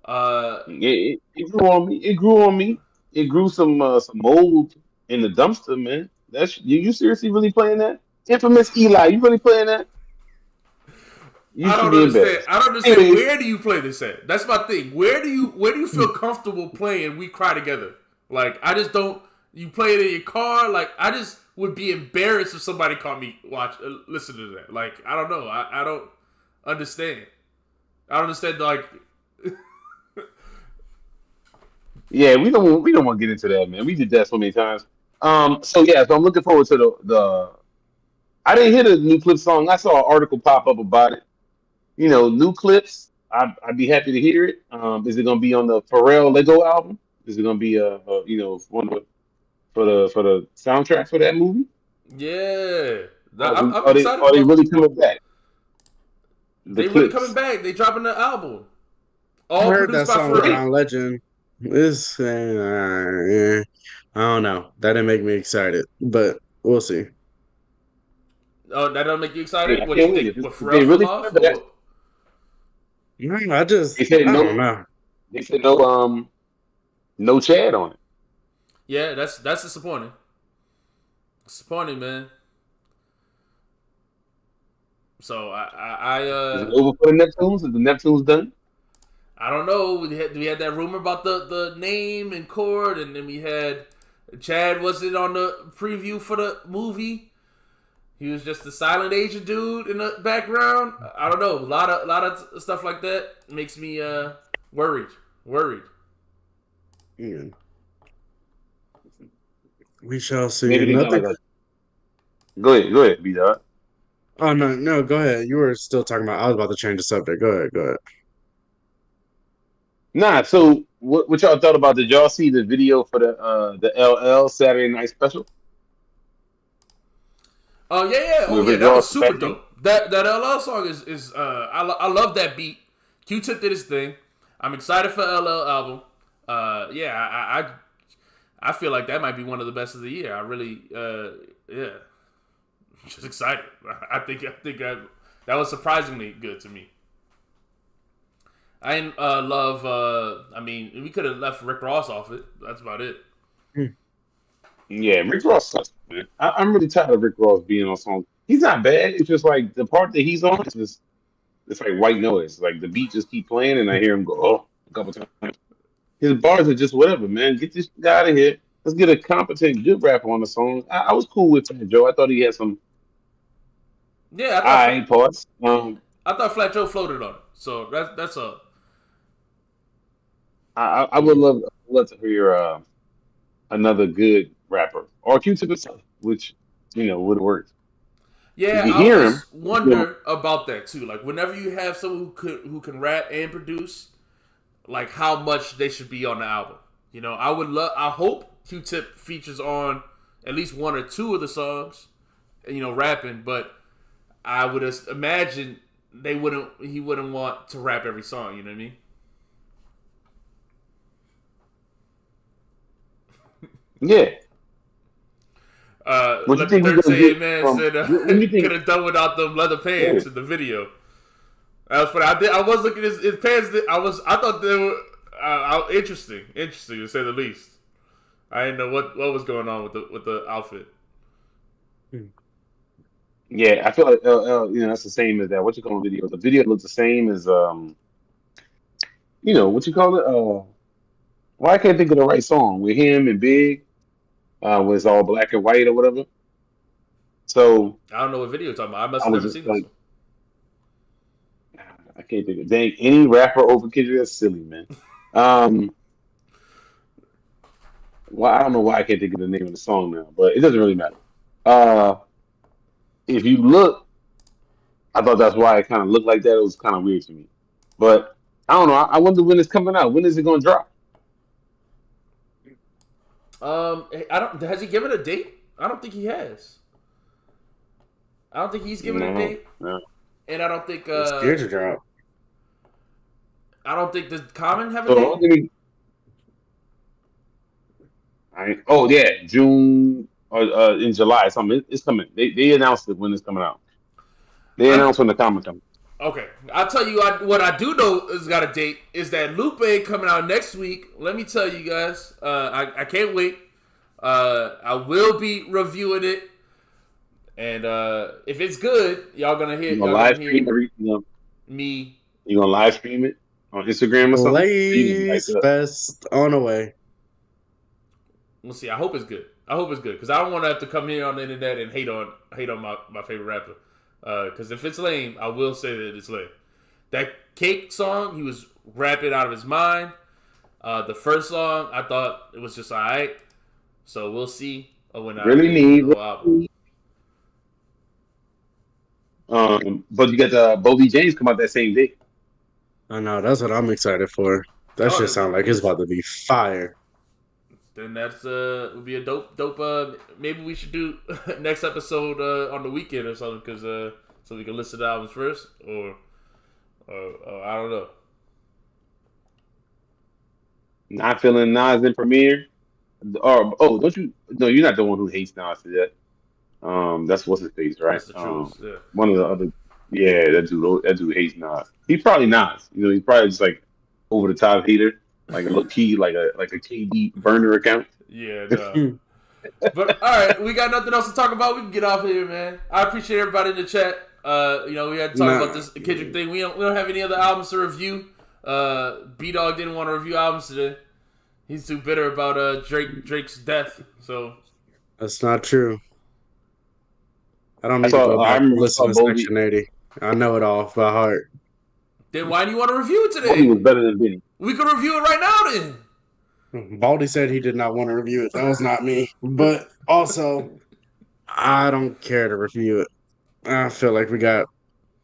Uh, It grew on me. It grew on me. It grew some mold in the dumpster, man. That's you seriously really playing that? Infamous Eli, you really playing that? You I should don't be understand. embarrassed. I don't understand. Anyways, Where do you play this at? That's my thing. Where do you feel comfortable playing We Cry Together? Like, I just don't. You play it in your car. Like, I just would be embarrassed if somebody caught me listen to that. Like, I don't know. I don't understand. I don't understand. Like, yeah, we don't want to get into that, man. We did that so many times. So I'm looking forward to the. I didn't hear the new clip song. I saw an article pop up about it. New clips. I'd be happy to hear it. Is it gonna be on the Pharrell Lego album? Is it gonna be one for the soundtrack for that movie? yeah, Or I'm are they excited are they about. really coming back? The They really coming clips. back. They dropping the album, I all heard produced that by song with Pharrell. John Legend. It's I don't know. That didn't make me excited, but we'll see. Oh, that don't make you Hey, excited? I What you can't wait. think? What If they Pharrell fell really off, coming back, or No, they said I don't know. no Chad on it. yeah, that's disappointing. Disappointing, man. So Is it over for the Neptunes? Is the Neptunes done? I don't know. We had that rumor about the name and chord, and then we had Chad wasn't on the preview for the movie. He was just the silent Asian dude in the background. I don't know. A lot of stuff like that makes me worried. Worried. Yeah. We shall see. Maybe they got Nothing. like a. Go ahead, B Dot. Oh no, no. Go ahead. You were still talking about. I was about to change the subject. Go ahead. Go ahead. Nah. So what y'all thought about? Did y'all see the video for the LL Saturday Night Special Oh yeah. Oh with yeah. Rick That was Ross and super Fat Joe? dope. That LL song is I love that beat. Q-Tip did his thing. I'm excited for LL album. Yeah. I feel like that might be one of the best of the year. I really yeah. Just excited. That was surprisingly good to me. I didn't love. I mean, we could have left Rick Ross off it. That's about it. Yeah, Rick Ross sucks, man. I'm really tired of Rick Ross being on songs. He's not bad. It's just like the part that he's on is just it's like white noise. Like the beat just keep playing, and I hear him go oh a couple times. His bars are just whatever, man. Get this guy out of here. Let's get a competent, good rapper on the song. I was cool with Fat Joe. I thought he had some Yeah, eye parts. I thought Flat Joe floated on it. So that's a I would love to hear another good rapper or Q-Tip himself, which would have worked. If yeah. you I hear him, always wonder about that too. Like whenever you have someone who can rap and produce, like how much they should be on the album. I would love. I hope Q-Tip features on at least one or two of the songs. Rapping, but I would imagine he wouldn't want to rap every song. You know what I mean? yeah. What you Let the think he's dirt gonna say get amen. from? Said What do you could think? have done without them leather Yeah. pants in the video. That was funny. I was looking at his pants. I thought they were interesting to say the least. I didn't know what was going on with the outfit. Yeah, I feel like that's the same as that. What you call the video? The video looks the same as what you call it? Why I can't think of the right song with him and Big, was all black and white or whatever. So I don't know what video you're talking about. I must I have was never just seen this like, one. I can't think of dang any rapper over Kendrick. That's silly, man. Um, well, I don't know why I can't think of the name of the song now, but it doesn't really matter. Uh, if you look, I thought that's why it kind of looked like that. It was kind of weird to me, but I don't know. I wonder when it's coming out. When is it going to drop? I don't. Has he given a date? I don't think he has. I don't think he's given a No, date, no. and I don't think. It's scared to drop. I don't think does Common have a So date. oh yeah, June or in July. Something it's coming. They announced it when it's coming out. They I announced when the comic comes. Okay, I'll tell you what I do know is got a date is that Lupe coming out next week. Let me tell you guys, I can't wait. I will be reviewing it, and if it's good, y'all gonna You gonna live stream me. you gonna live stream it on Instagram or something? Blaze Fest on the way. We'll see. I hope it's good. I hope it's good because I don't want to have to come here on the internet and hate on my favorite rapper. Because if it's lame, I will say that it's lame. That Cake song, he was rapping out of his mind. The first song, I thought it was just alright. So we'll see when I really need. the album. But you got the Bodie James come out that same day. I know, that's what I'm excited for. That shit sound like it's about to be fire. Then that's would be a dope. Maybe we should do next episode on the weekend or something, because so we can listen to the albums first, or I don't know. Not feeling Nas in Premiere. Or don't you? No, you're not the one who hates Nas to that. That's what's his face, right? That's the truth. Yeah. One of the other. Yeah, that dude hates Nas. He's probably Nas. He's probably just like over the top hater, like a low key, like a KD burner account. Yeah. No. But all right, we got nothing else to talk about. We can get off here, man. I appreciate everybody in the chat. We had to talk about this Kendrick thing. We don't have any other albums to review. B Dog didn't want to review albums today. He's too bitter about Drake's death. So that's not true. I don't need to go back and listen to Section 80. I know it all by heart. Then why do you want to review it today? Bodie was better than Benny. We can review it right now then. Baldy said he did not want to review it. That was not me. But also, I don't care to review it. I feel like we got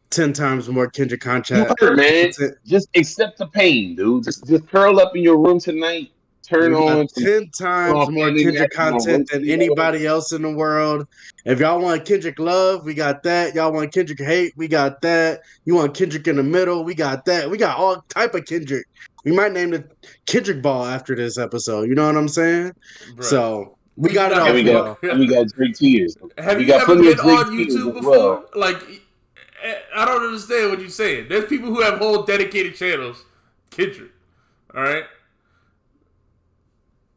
10 times more Kendrick content. Man, just accept the pain, dude. Just curl up in your room tonight. Turn on 10 times more Kendrick content than anybody else in the world. If y'all want Kendrick love, we got that. Y'all want Kendrick hate, we got that. You want Kendrick in the middle, we got that. We got all type of Kendrick. We might name the Kendrick Ball after this episode. You know what I'm saying? Bro. So we got it all. We got Drake tears. Have you ever been on YouTube before? Like, I don't understand what you're saying. There's people who have whole dedicated channels. Kendrick. All right?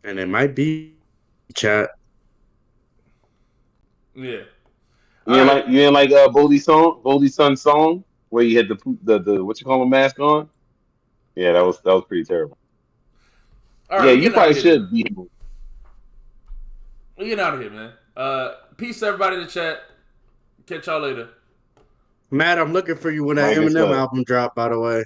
And it might be chat. Yeah. You ain't like Bodie's son song, where he had the what you call him mask on? Yeah, that was pretty terrible. All right, yeah, you probably should be. We're getting out of here, man. Peace to everybody in the chat. Catch y'all later. Matt, I'm looking for you when that Eminem album dropped, by the way.